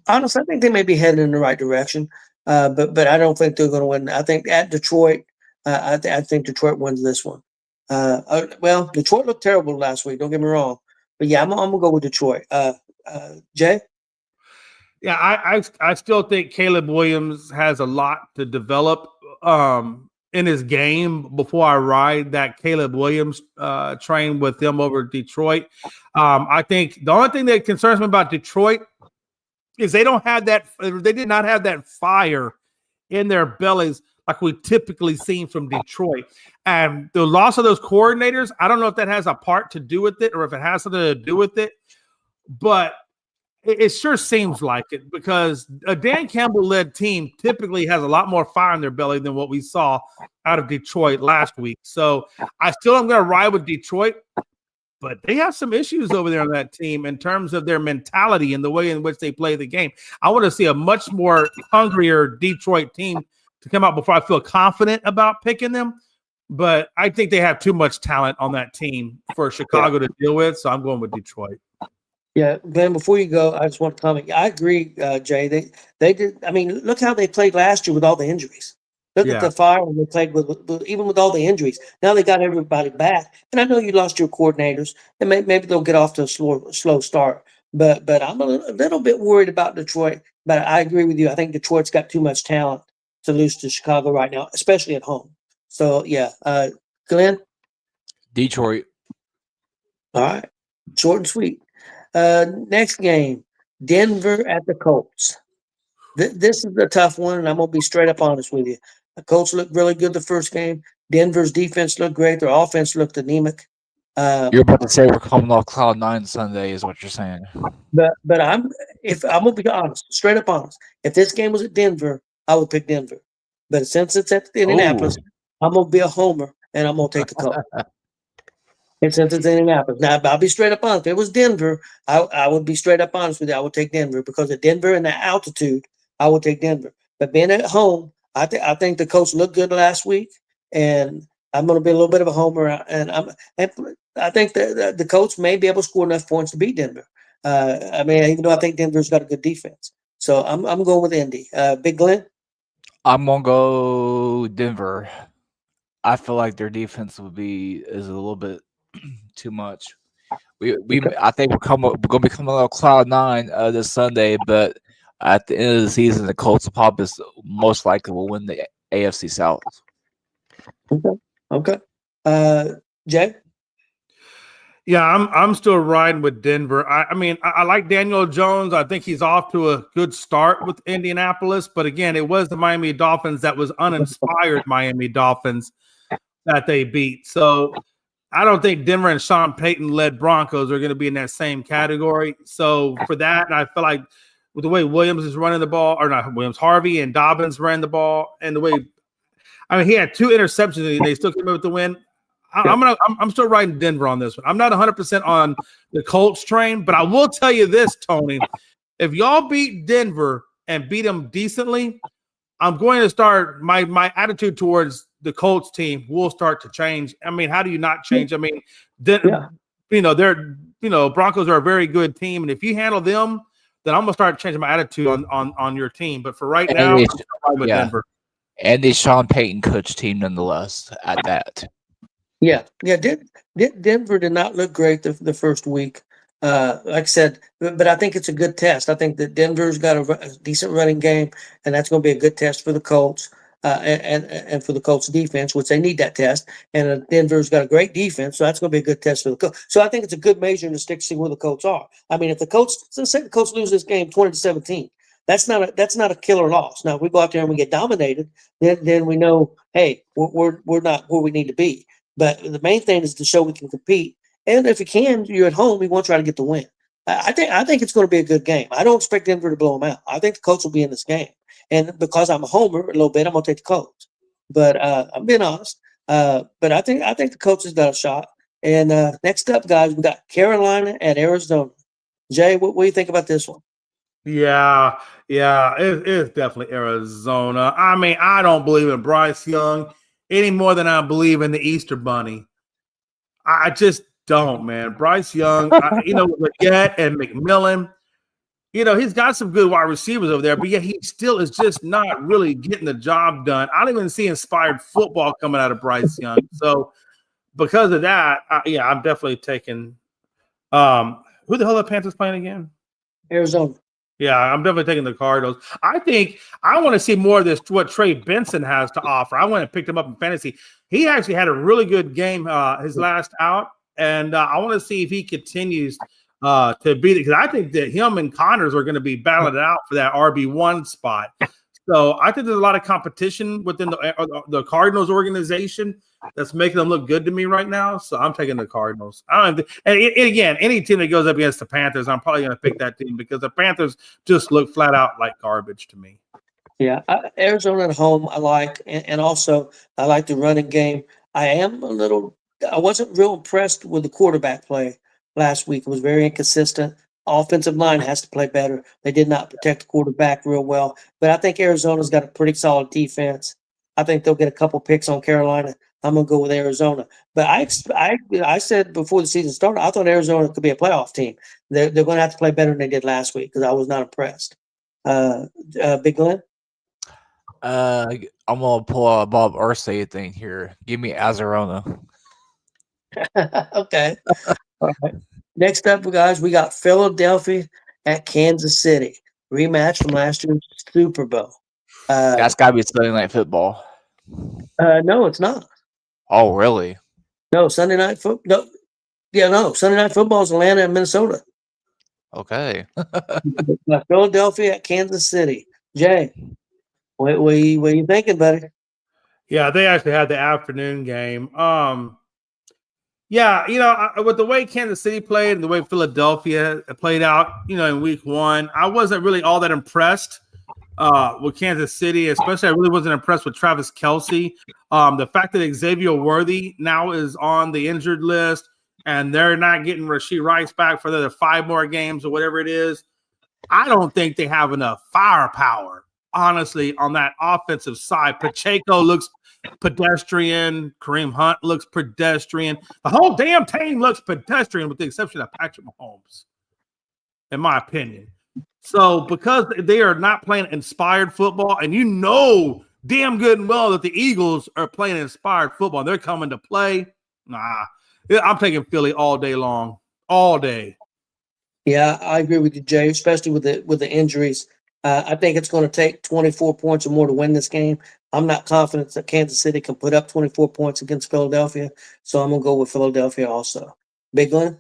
Honestly, I think they may be heading in the right direction, but I don't think they're going to win. I think at Detroit, I think Detroit wins this one. Well, Detroit looked terrible last week. Don't get me wrong, but yeah, I'm gonna go with Detroit. Jay, Yeah, I still think Caleb Williams has a lot to develop in his game before I ride that Caleb Williams train with them over Detroit. I think the only thing that concerns me about Detroit is they did not have that fire in their bellies like we typically seen from Detroit. And the loss of those coordinators, I don't know if that has a part to do with it or if it has something to do with it, but it sure seems like it because a Dan Campbell-led team typically has a lot more fire in their belly than what we saw out of Detroit last week. So I still am going to ride with Detroit, but they have some issues over there on that team in terms of their mentality and the way in which they play the game. I want to see a much more hungrier Detroit team to come out before I feel confident about picking them. But I think they have too much talent on that team for Chicago to deal with, so I'm going with Detroit. yeah, Glenn. Before you go, I just want to comment. I agree, Jay. They did. I mean, look how they played last year with all the injuries. Look at the fire when they played with even with all the injuries. Now they got everybody back, and I know you lost your coordinators, and maybe they'll get off to a slow start. But I'm a little bit worried about Detroit. But I agree with you. I think Detroit's got too much talent to lose to Chicago right now, especially at home. So yeah, Glenn. Detroit. All right, short and sweet. Next game, Denver at the Colts. This is a tough one, and I'm gonna be straight up honest with you. The Colts looked really good the first game. Denver's defense looked great. Their offense looked anemic. You're about to say we're coming off cloud nine Sunday, is what you're saying. But I'm gonna be honest, straight up honest. If this game was at Denver, I would pick Denver. But since it's at Indianapolis, I'm gonna be a homer and I'm gonna take the Colts. And since it's Indianapolis, now I'll be straight up honest. If it was Denver, I would be straight up honest with you. I would take Denver because at Denver and the altitude, I would take Denver. But being at home, I think the Colts looked good last week, and I'm going to be a little bit of a homer. And I think that the Colts may be able to score enough points to beat Denver. Even though I think Denver's got a good defense, so I'm going with Indy. Big Glenn, I'm gonna go Denver. I feel like their defense is a little bit too much. I think we're going to be coming out of cloud nine this Sunday, but at the end of the season, the Colts most likely will win the AFC South. Okay. Jay. Yeah, I'm still riding with Denver. I like Daniel Jones. I think he's off to a good start with Indianapolis, but again, it was the Miami Dolphins that was uninspired Miami Dolphins that they beat. So I don't think Denver and Sean Payton led Broncos are going to be in that same category. So for that, I feel like with the way Williams is running the ball, or not Williams, Harvey and Dobbins ran the ball, and the way he had 2 interceptions and they still came up with the win. I'm still riding Denver on this one. I'm not 100% on the Colts train, but I will tell you this, Tony. If y'all beat Denver and beat them decently, I'm going to start my attitude towards the Colts team will start to change. I mean, how do you not change? I mean, Broncos are a very good team, and if you handle them, then I'm gonna start changing my attitude on your team. But for right now, I'm with Denver. And the Sean Payton coach team, nonetheless, at that. Yeah. Denver did not look great the first week. Like I said, but I think it's a good test. I think that Denver's got a decent running game, and that's going to be a good test for the Colts and for the Colts defense, which they need that test. And Denver's got a great defense, so that's going to be a good test for the Colts. So I think it's a good measure to stick to see where the Colts are. I mean, if the Colts, let's say the Colts lose this game 20-17, that's not a killer loss. Now, if we go out there and we get dominated, then we know, hey, we're not where we need to be. But the main thing is to show we can compete. And if you can, you're at home, we want to try to get the win. I think it's going to be a good game. I don't expect Denver to blow them out. I think the Colts will be in this game. And because I'm a homer a little bit, I'm gonna take the Colts. But I'm being honest. But I think the Colts has got a shot. And next up, guys, we got Carolina at Arizona. Jay, what do you think about this one? Yeah, it's definitely Arizona. I mean, I don't believe in Bryce Young any more than I believe in the Easter Bunny. I just don't, man. Bryce Young, with Leggett and McMillan, he's got some good wide receivers over there, but yet he still is just not really getting the job done. I don't even see inspired football coming out of Bryce Young. So because of that, I'm definitely taking who the hell are the Panthers playing again? Arizona. Yeah, I'm definitely taking the Cardinals. I think I want to see more of this, what Trey Benson has to offer. I went and picked him up in fantasy. He actually had a really good game his last out, and I want to see if he continues to beat it, because I think that him and Connors are going to be battling it out for that RB1 spot. So I think there's a lot of competition within the Cardinals organization that's making them look good to me right now. So I'm taking the Cardinals. And again, any team that goes up against the Panthers, I'm probably going to pick that team, because the Panthers just look flat out like garbage to me. Yeah, Arizona at home I like, and also I like the running game. I wasn't real impressed with the quarterback play last week. It was very inconsistent. Offensive line has to play better. They did not protect the quarterback real well. But I think Arizona's got a pretty solid defense. I think they'll get a couple picks on Carolina. I'm going to go with Arizona. But I said before the season started, I thought Arizona could be a playoff team. They're going to have to play better than they did last week, because I was not impressed. Big Glenn? I'm going to pull out a Bob Irsay thing here. Give me Arizona. Okay. All right. Next up, guys, we got Philadelphia at Kansas City. Rematch from last year's Super Bowl. That's got to be Sunday Night Football. No, it's not. Oh, really? No, Sunday Night Football. No. Yeah, no. Sunday Night Football is Atlanta and Minnesota. Okay. Philadelphia at Kansas City. Jay, what are you thinking, buddy? Yeah, they actually had the afternoon game. With the way Kansas City played and the way Philadelphia played out, in week one, I wasn't really all that impressed with Kansas City, especially I really wasn't impressed with Travis Kelce. The fact that Xavier Worthy now is on the injured list and they're not getting Rashee Rice back for the 5 more games or whatever it is, I don't think they have enough firepower, honestly, on that offensive side. Pacheco looks pedestrian. Kareem Hunt looks pedestrian. The whole damn team looks pedestrian with the exception of Patrick Mahomes, in my opinion. So because they are not playing inspired football, and damn good and well that the Eagles are playing inspired football, and they're coming to play, I'm taking Philly all day long. All day. Yeah, I agree with you, Jay, especially with the injuries. I think it's going to take 24 points or more to win this game. I'm not confident that Kansas City can put up 24 points against Philadelphia, so I'm going to go with Philadelphia also. Big Glenn?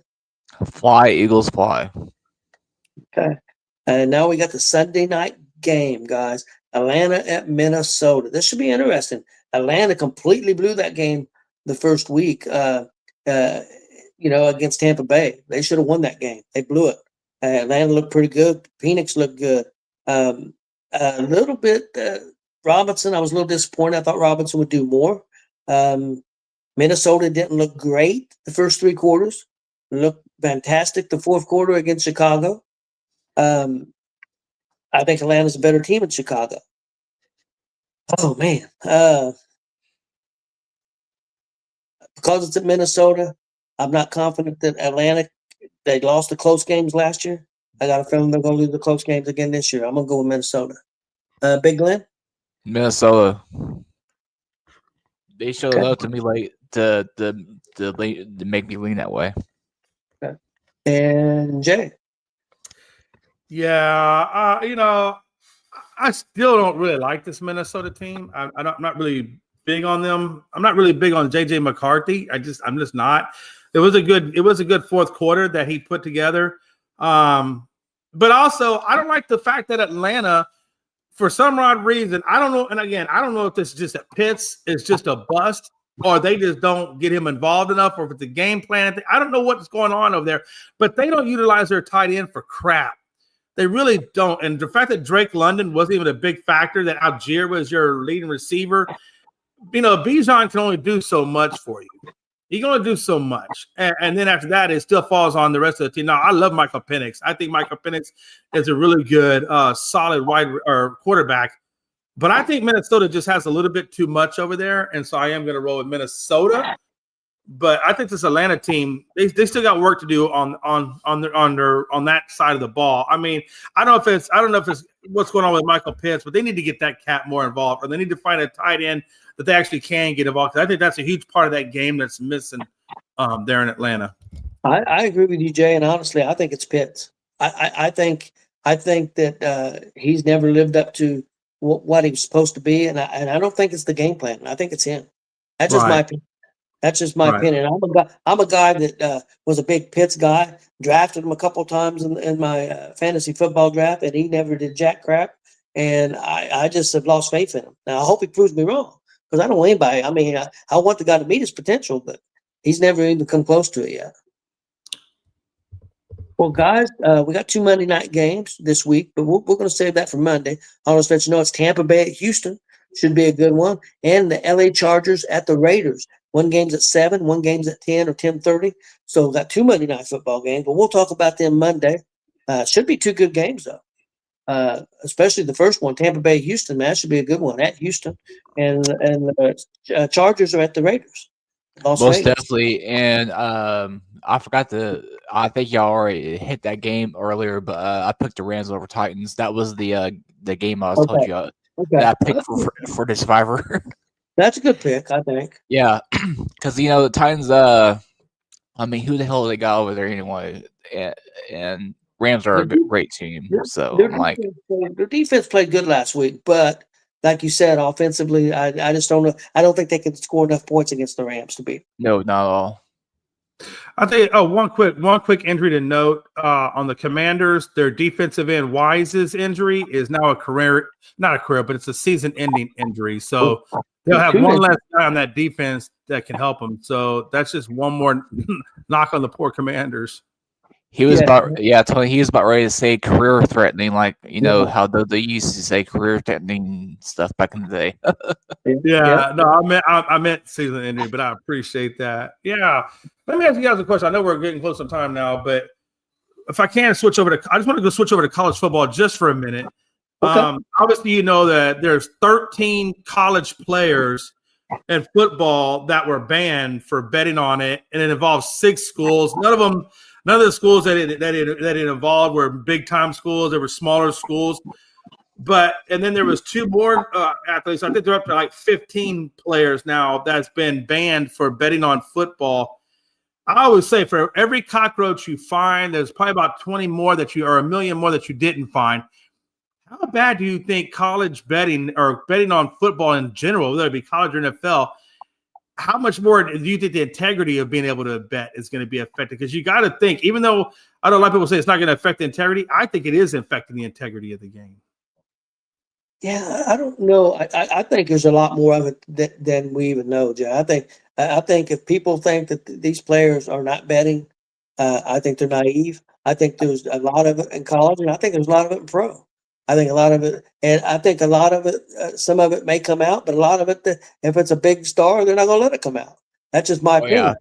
Fly, Eagles, fly. Okay. And now we got the Sunday night game, guys. Atlanta at Minnesota. This should be interesting. Atlanta completely blew that game the first week, against Tampa Bay. They should have won that game. They blew it. Atlanta looked pretty good. Phoenix looked good. A little bit Robinson, I was a little disappointed. I thought Robinson would do more. Minnesota didn't look great the first 3 quarters. Looked fantastic the fourth quarter against Chicago. I think Atlanta's a better team than Chicago. Oh, man. Because it's at Minnesota, I'm not confident that Atlanta, they lost the close games last year. I got a feeling they're going to lose the close games again this year. I'm going to go with Minnesota. Big Glenn? Minnesota. They showed up to me like to make me lean that way. Okay. And Jay? Yeah, I still don't really like this Minnesota team. I'm not really big on them. I'm not really big on JJ McCarthy. I'm just not. It was a good fourth quarter that he put together. But also I don't like the fact that Atlanta, for some odd reason, I don't know. And again, I don't know if this is just a Pitts is just a bust, or they just don't get him involved enough, or if it's a game plan. I don't know what's going on over there, but they don't utilize their tight end for crap. They really don't. And the fact that Drake London wasn't even a big factor, that Algier was your leading receiver, Bijan can only do so much for you. He can only do so much. And then after that, it still falls on the rest of the team. Now, I love Michael Penix. I think Michael Penix is a really good, solid quarterback. But I think Minnesota just has a little bit too much over there. And so I am going to roll with Minnesota. But I think this Atlanta team, they still got work to do on that side of the ball. I mean, I don't know if it's what's going on with Michael Pitts, but they need to get that cat more involved, or they need to find a tight end that they actually can get involved. I think that's a huge part of that game that's missing there in Atlanta. I agree with you, Jay, and honestly, I think it's Pitts. I think that he's never lived up to what he was supposed to be, and I don't think it's the game plan. I think it's him. That's just my opinion. That's just my opinion. I'm a guy that was a big Pitts guy. Drafted him a couple times in my fantasy football draft, and he never did jack crap. And I just have lost faith in him. Now I hope he proves me wrong, because I don't want anybody. I mean, I want the guy to meet his potential, but he's never even come close to it yet. Well, guys, we got 2 Monday night games this week, but we're going to save that for Monday. I'll just let you know it's Tampa Bay at Houston. Should be a good one. And the LA Chargers at the Raiders. One game's at 7, one game's at 10 or 10:30. So we've got 2 Monday night football games, but we'll talk about them Monday. Should be 2 good games, though. Especially the first one, Tampa Bay, Houston, man. That should be a good one at Houston. And the Chargers are at the Raiders. Most definitely. And I think y'all already hit that game earlier, but I picked the Rams over Titans. That was the game I was telling you that I picked for the Survivor. That's a good pick, I think. Yeah, because the Titans. I mean, who the hell they got over there anyway? And Rams are a great team. So their defense played good last week, but like you said, offensively, I just don't know. I don't think they can score enough points against the Rams to beat. No, not at all. I think. Oh, one quick injury to note on the Commanders. Their defensive end Wise's injury is now not a career, but it's a season-ending injury. So they'll have one less guy on that defense that can help them. So that's just one more knock on the poor Commanders. He was Tony. He was about ready to say career threatening, like how they used to say career threatening stuff back in the day. No, I meant season ending, but I appreciate that. Yeah, let me ask you guys a question. I know we're getting close on time now, but if I can switch over to, I just want to go switch over to college football just for a minute. Okay. Obviously, you know that there's 13 college players in football that were banned for betting on it, and it involves 6 schools. None of the schools that it involved were big time schools. They were smaller schools, and then there was 2 more athletes. I think they're up to like 15 players now that's been banned for betting on football. I always say for every cockroach you find, there's probably about 20 more or a million more that you didn't find. How bad do you think college betting or betting on football in general, whether it be college or NFL, how much more do you think the integrity of being able to bet is going to be affected? Because you got to think, even though I know a lot of people say it's not going to affect the integrity, I think it is affecting the integrity of the game. Yeah, I don't know. I think there's a lot more of it than we even know, Jay. I think if people think that these players are not betting, I think they're naive. I think there's a lot of it in college, and I think there's a lot of it in pro. I think a lot of it, and I think a lot of it, some of it may come out, but a lot of it, if it's a big star, they're not going to let it come out. That's just my opinion.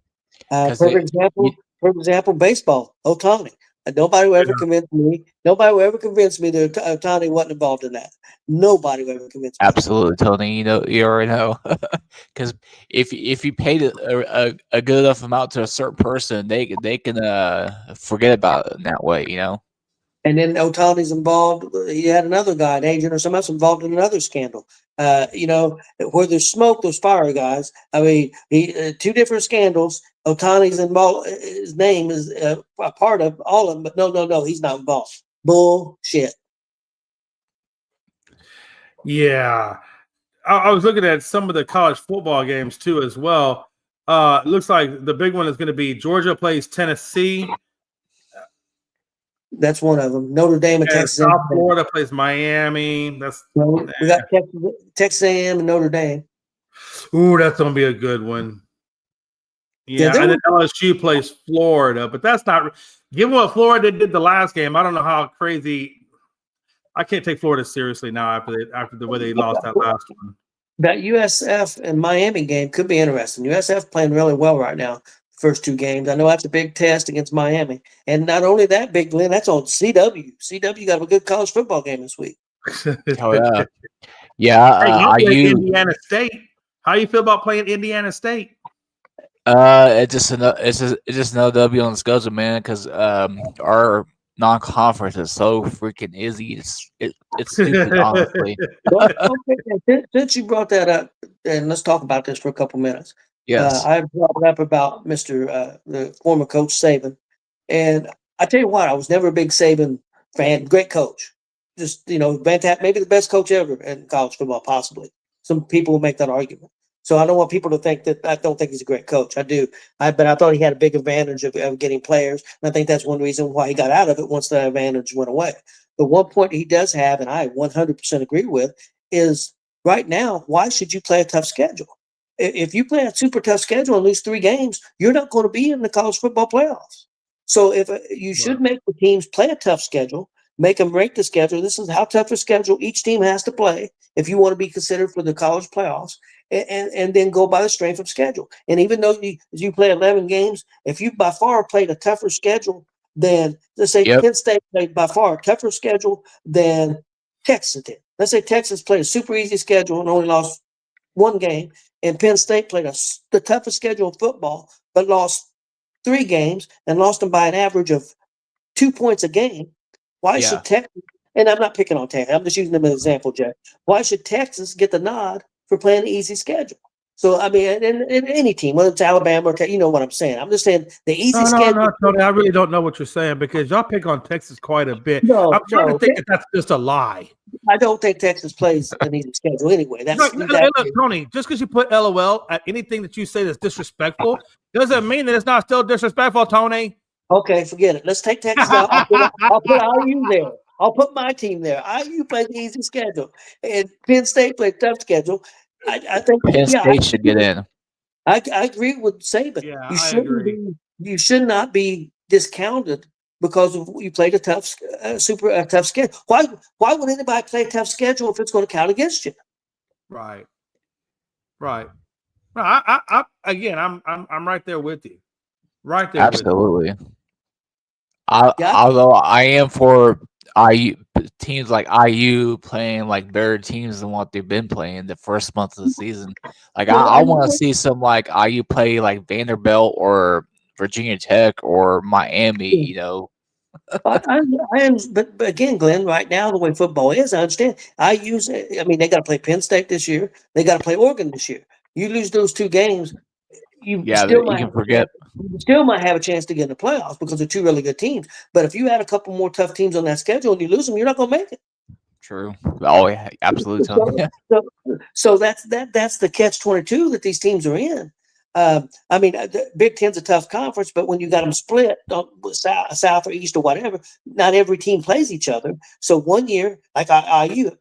Yeah. For example, baseball, Ohtani. Nobody will ever convince me. Nobody will ever convince me that Ohtani wasn't involved in that. Nobody will ever convince me. Absolutely, Tony. You already know. Because if you paid a good enough amount to a certain person, they can forget about it in that way. And then Ohtani's involved. You had another guy, an agent or someone else involved in another scandal. Where there's smoke, there's fire, guys. I mean, 2 different scandals. Ohtani's involved. His name is a part of all of them, but no, he's not involved. Bullshit. Yeah. I was looking at some of the college football games too as well. It looks like the big one is going to be Georgia plays Tennessee. That's one of them. Notre Dame and Texas. South Florida plays Miami. We got Texas A&M and Notre Dame. Ooh, that's gonna be a good one. Yeah, and then LSU plays Florida, but that's not given what Florida did the last game. I don't know how crazy I can't take Florida seriously now after the way they lost that last one. That USF and Miami game could be interesting. USF playing really well right now. First two games. I know that's a big test against Miami. And not only that, Big Glenn, that's on CW. CW got a good college football game this week. Oh yeah, yeah. Hey, you played IU. Indiana State. How you feel about playing Indiana State? It's just another W on the schedule, man. Because our non-conference is so freaking easy. It's stupid, honestly. Well, okay, since you brought that up, and let's talk about this for a couple minutes. Yes. I brought up about the former coach Saban, and I tell you what, I was never a big Saban fan. Great coach, just fantastic, maybe the best coach ever in college football, possibly. Some people will make that argument. So I don't want people to think that I don't think he's a great coach. I do. But I thought he had a big advantage of getting players, and I think that's one reason why he got out of it once the advantage went away. But one point he does have, and I 100% agree with, is right now, why should you play a tough schedule? If you play a super tough schedule and lose 3 games, you're not going to be in the college football playoffs. So if you should make the teams play a tough schedule, make them rate the schedule. This is how tough a schedule each team has to play if you want to be considered for the college playoffs, and then go by the strength of schedule. And even though you play 11 games, if you by far played a tougher schedule than, let's say, Penn State played by far a tougher schedule than Texas did. Let's say Texas played a super easy schedule and only lost 1 game, and Penn State played the toughest schedule in football, but lost 3 games and lost them by an average of 2 points a game. Why should Texas, and I'm not picking on Texas, I'm just using them as an example, Jay. Why should Texas get the nod for playing an easy schedule? So, I mean, in any team, whether it's Alabama or you know what I'm saying. I'm just saying the easy schedule. No, Tony, I really don't know what you're saying because y'all pick on Texas quite a bit. No, I'm trying to think that that's just a lie. I don't think Texas plays an easy schedule anyway. Look, Tony, just because you put LOL at anything that you say that's disrespectful doesn't mean that it's not still disrespectful, Tony. Okay, forget it. Let's take Texas out. I'll put IU there. I'll put my team there. IU played the easy schedule, and Penn State played tough schedule. I think Penn State should get in. I agree with Saban. Yeah, I agree. You should not be discounted because you played a tough schedule. Why would anybody play a tough schedule if it's going to count against you? Right. I again, I'm right there with you. Right there. Absolutely. Although I am for IU teams like IU playing like better teams than what they've been playing the first month of the season. Like I want to see some like IU play like Vanderbilt or Virginia Tech or Miami. But again, Glenn, right now the way football is, I understand. I mean, they got to play Penn State this year. They got to play Oregon this year. You lose those 2 games, you still might have a chance to get in the playoffs because they're 2 really good teams. But if you had a couple more tough teams on that schedule and you lose them, you're not going to make it. True. Oh yeah, absolutely. So that's the catch-22 that these teams are in. I mean, the Big Ten's a tough conference, but when you got them split south or east or whatever, not every team plays each other. So one year, like IU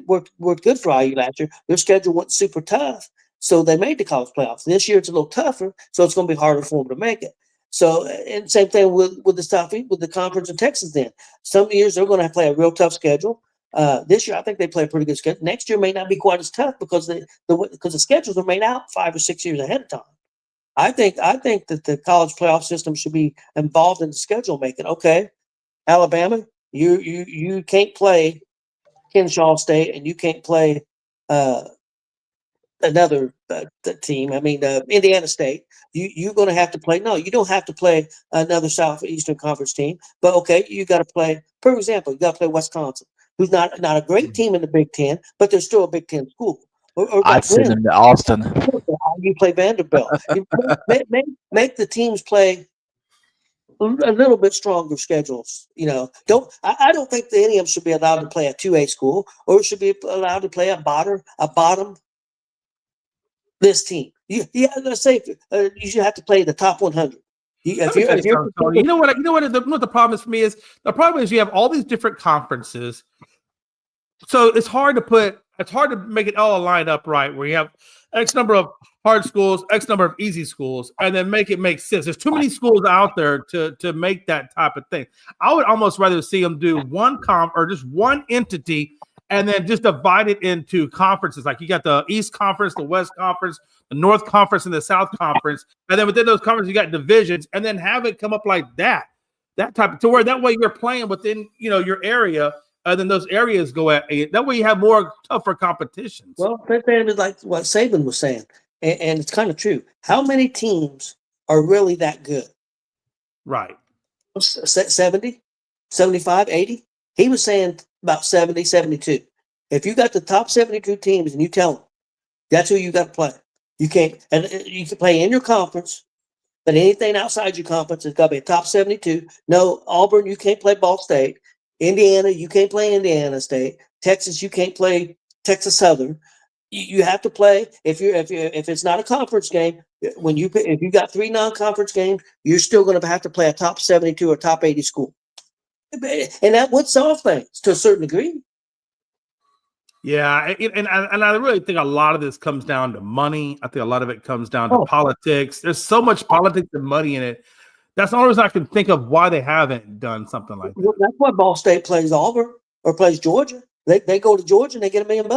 worked good for IU last year. Their schedule wasn't super tough, so they made the college playoffs. This year it's a little tougher, so it's going to be harder for them to make it. So, and same thing with the conference in Texas. Then some years they're going to play a real tough schedule. This year, I think they play a pretty good schedule. Next year may not be quite as tough because the schedules are made out 5 or 6 years ahead of time. I think that the college playoff system should be involved in the schedule making. Okay, Alabama, you can't play Kennesaw State and you can't play another team. I mean, Indiana State. You're going to have to play. No, you don't have to play another Southeastern Conference team. But okay, you got to play. For example, you got to play Wisconsin, who's not a great team in the Big Ten, but they're still a Big Ten school. I'd send them to Austin. You play Vanderbilt. Make the teams play a little bit stronger schedules. I don't think that any of them should be allowed to play a 2A school or should be allowed to play a bottom this team. Let's say you should have to play the top 100. You know what the problem is for me is the problem is you have all these different conferences, so it's hard to make it all line up right. Where you have X number of hard schools, X number of easy schools, and then make it make sense. There's too many schools out there to make that type of thing. I would almost rather see them do one or just one entity and then just divide it into conferences. Like you got the East Conference, the West Conference, the North Conference, and the South Conference. And then within those conferences, you got divisions, and then have it come up like that type of, to where that way you're playing within, your area. And then those areas go at that way you have more tougher competitions. Well, it's like what Saban was saying, and it's kind of true. How many teams are really that good? Right. 70, 75, 80? He was saying about 70, 72. If you got the top 72 teams and you tell them that's who you got to play, you can't, and you can play in your conference, but anything outside your conference has got to be a top 72. No, Auburn, you can't play Ball State. Indiana, you can't play Indiana State. Texas, you can't play Texas Southern. You have to play if it's not a conference game. If you got 3 non-conference games, you're still going to have to play a top 72 or top 80 school, and that would solve things to a certain degree. Yeah, and I really think a lot of this comes down to money. I think a lot of it comes down to politics. There's so much politics and money in it. That's the only reason I can think of why they haven't done something like that. Well, that's why Ball State plays Auburn or plays Georgia. They go to Georgia and they get $1 million.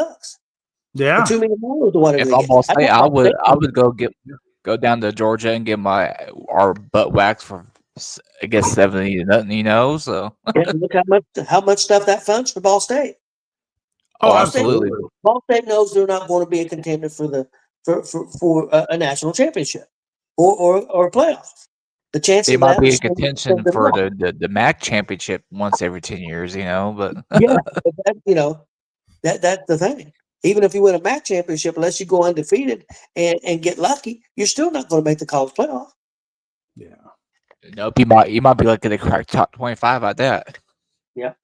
Yeah, or $2 million or whatever. If I'm Ball State, I would go down to Georgia and get our butt waxed for, I guess, 70 to nothing. So and look how much stuff that funds for Ball State. Oh, absolutely. Ball State knows they're not going to be a contender for a national championship or a playoff. The chance they might be in contention for the MAC championship once every 10 years, but yeah, that's the thing. Even if you win a MAC championship, unless you go undefeated and get lucky, you're still not going to make the college playoff. Yeah. Nope, you might be lucky to crack top 25 at that. Yeah.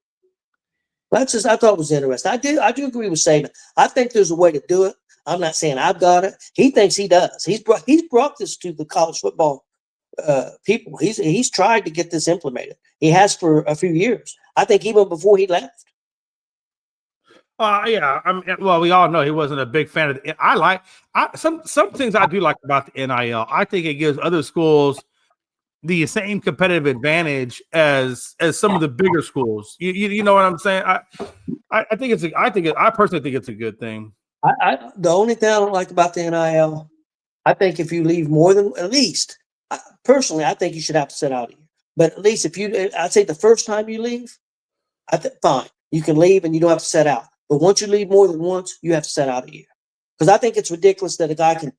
I thought it was interesting. I do agree with Saban. I think there's a way to do it. I'm not saying I've got it. He thinks he does. He's brought this to the college football people. He's tried to get this implemented. He has for a few years. I think even before he left. Yeah. Well, we all know he wasn't a big fan of it. Some things I do like about the NIL. I think it gives other schools the same competitive advantage as some of the bigger schools. You know what I'm saying? I personally think it's a good thing. The only thing I don't like about the NIL, I think if you leave more than at least. Personally, I think you should have to sit out a year. But at least I'd say the first time you leave, fine. You can leave and you don't have to sit out. But once you leave more than once, you have to sit out a year. Because I think it's ridiculous that a guy can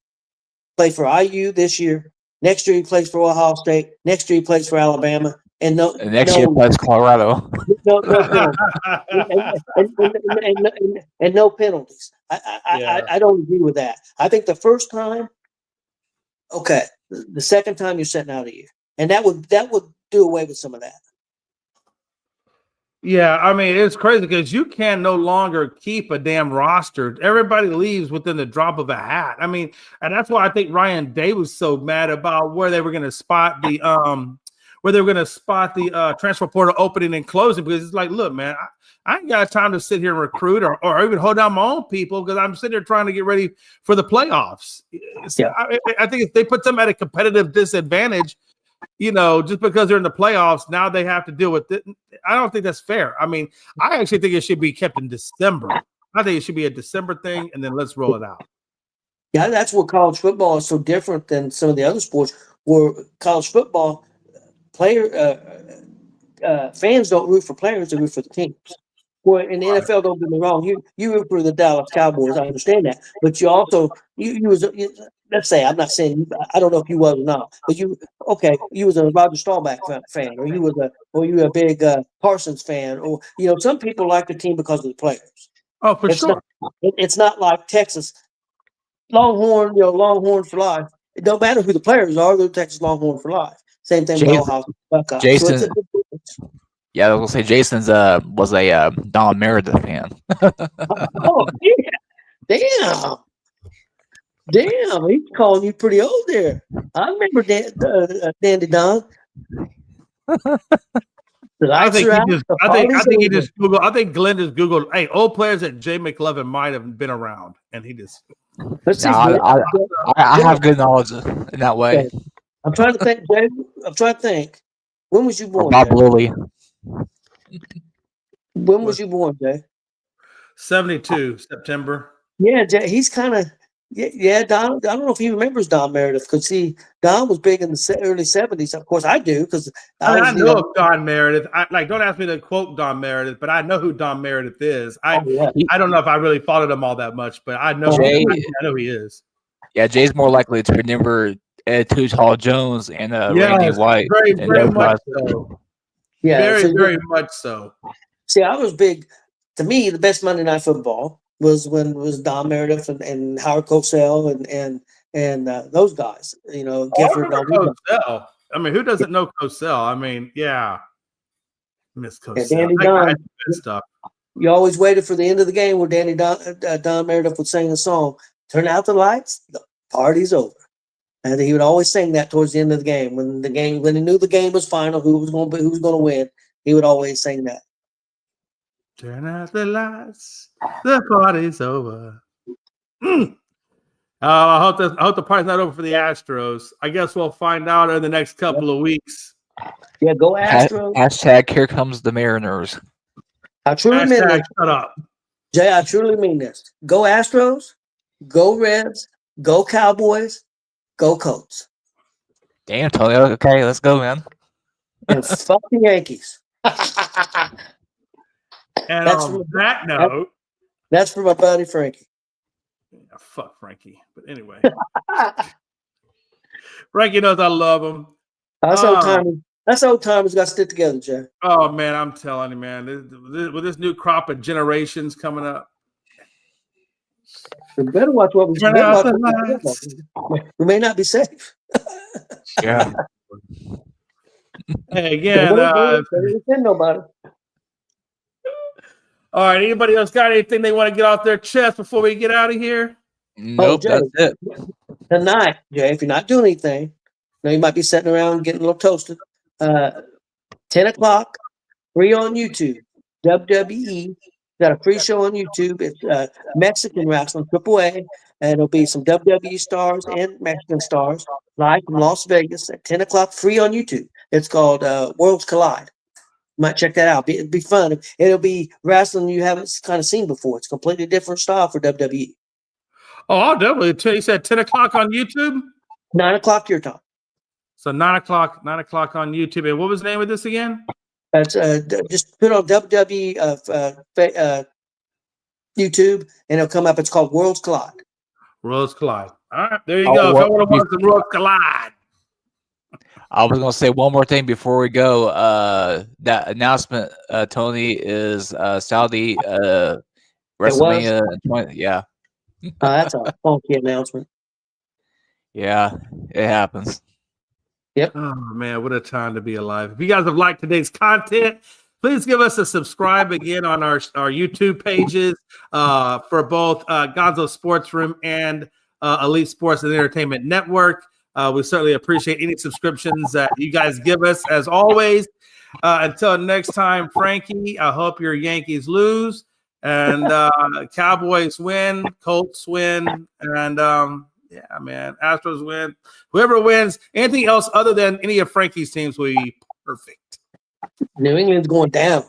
play for IU this year. Next year he plays for Ohio State. Next year he plays for Alabama. And next year he plays Colorado. No and no penalties. I don't agree with that. I think the first time, okay. The second time you're setting out a year, and that would do away with some of that. Yeah, I mean it's crazy because you can no longer keep a damn roster. Everybody leaves within the drop of a hat. I mean, and that's why I think Ryan Day was so mad about where they were going to spot the transfer portal opening and closing, because it's like, look, man, I ain't got time to sit here and recruit or even hold down my own people because I'm sitting here trying to get ready for the playoffs. Yeah. I think if they put them at a competitive disadvantage, just because they're in the playoffs, now they have to deal with it. I don't think that's fair. I mean, I actually think it should be kept in December. I think it should be a December thing, and then let's roll it out. Yeah, that's where college football is so different than some of the other sports, where college football fans don't root for players, they root for the teams. Well, in the NFL, don't get me wrong, you root for the Dallas Cowboys. I understand that, but you also let's say, I'm not saying, I don't know if you was or not, but you was a Roger Staubach fan, or you were a big Parsons fan, or some people like the team because of the players. Oh, for sure. It's not like Texas Longhorn, Longhorn for life. It don't matter who the players are; they're Texas Longhorn for life. Same thing with Ohio Buckeyes. Jason. Yeah, I was gonna say Jason's was a Don Meredith fan. Oh yeah. Damn, he's calling you pretty old there. I remember Dandy Don. I think he just Googled. I think Glenn just Googled, hey, old players that Jay McLovin might have been around, and he just. Let's see. No, I have good knowledge in that way. Okay. I'm trying to think, Jay. I'm trying to think. When was you Or born, Bob Jay? Lilly. When was you born, Jay? 72 September. Yeah, Jay. He's kind of yeah. Don. I don't know if he remembers Don Meredith because see, Don was big in the early '70s. Of course, I do because I know of Don Meredith. Don't ask me to quote Don Meredith, but I know who Don Meredith is. I don't know if I really followed him all that much, but I know Jay, I know he is. Yeah, Jay's more likely to remember Ed Too Tall Jones and Randy Yes, White. very much so. Yeah, very much so. See, I was big. To me, the best Monday Night Football was when it was Don Meredith and Howard Cosell and those guys. You know, Gifford. I remember Cosell. I mean, who doesn't know Cosell? I mean, yeah, Miss Cosell. Danny Don. Stuff. You always waited for the end of the game where Don Meredith would sing a song. Turn out the lights. The party's over. And he would always sing that towards the end of the game when he knew the game was final, who was going to win. He would always sing that. Turn out the lights. The party's over. I hope the party's not over for the Astros. I guess we'll find out in the next couple of weeks. Yeah, go Astros. Hashtag here comes the Mariners. I truly mean this. Shut up. Jay, I truly mean this. Go Astros, go Reds, go Cowboys, go Colts. Damn, Tony. Okay, let's go, man. And fuck the Yankees. And That's on that note, that's for my buddy Frankie. Yeah, fuck Frankie. But anyway, Frankie knows I love him. That's old timers. That's old timers got to stick together, Jay. Oh man, I'm telling you, man. With this new crop of generations coming up, We better watch what we turn out the lights. We may not be safe. Yeah. Hey, again. Don't offend nobody. All right. Anybody else got anything they want to get off their chest before we get out of here? Nope, Jay, that's it. Tonight, Jay, if you're not doing anything, you might be sitting around getting a little toasted. 10 o'clock, free on YouTube. WWE got a free show on YouTube. It's Mexican wrestling, AAA, and it'll be some WWE stars and Mexican stars live from Las Vegas at 10 o'clock, free on YouTube. It's called Worlds Collide. You might check that out. It'll be fun. It'll be wrestling you haven't kind of seen before. It's a completely different style for WWE. Oh, I'll definitely. You said 10 o'clock on YouTube? 9 o'clock your time. So 9 o'clock on YouTube. And what was the name of this again? That's just put on WWE YouTube, and it'll come up. It's called Worlds Collide. Worlds Collide. All right, there you go. If I want to watch the Worlds Collide. I was gonna say one more thing before we go. That announcement, Tony, is Saudi WrestleMania 20. Yeah. That's a funky announcement. Yeah, it happens. Yep. Oh man, what a time to be alive. If you guys have liked today's content, please give us a subscribe again on our YouTube pages for both Gonzo Sports Room and Elite Sports and Entertainment Network. We certainly appreciate any subscriptions that you guys give us. As always, until next time, Frankie, I hope your Yankees lose and Cowboys win, Colts win, and yeah, man, Astros win. Whoever wins, anything else other than any of Frankie's teams will be perfect. New England's going down.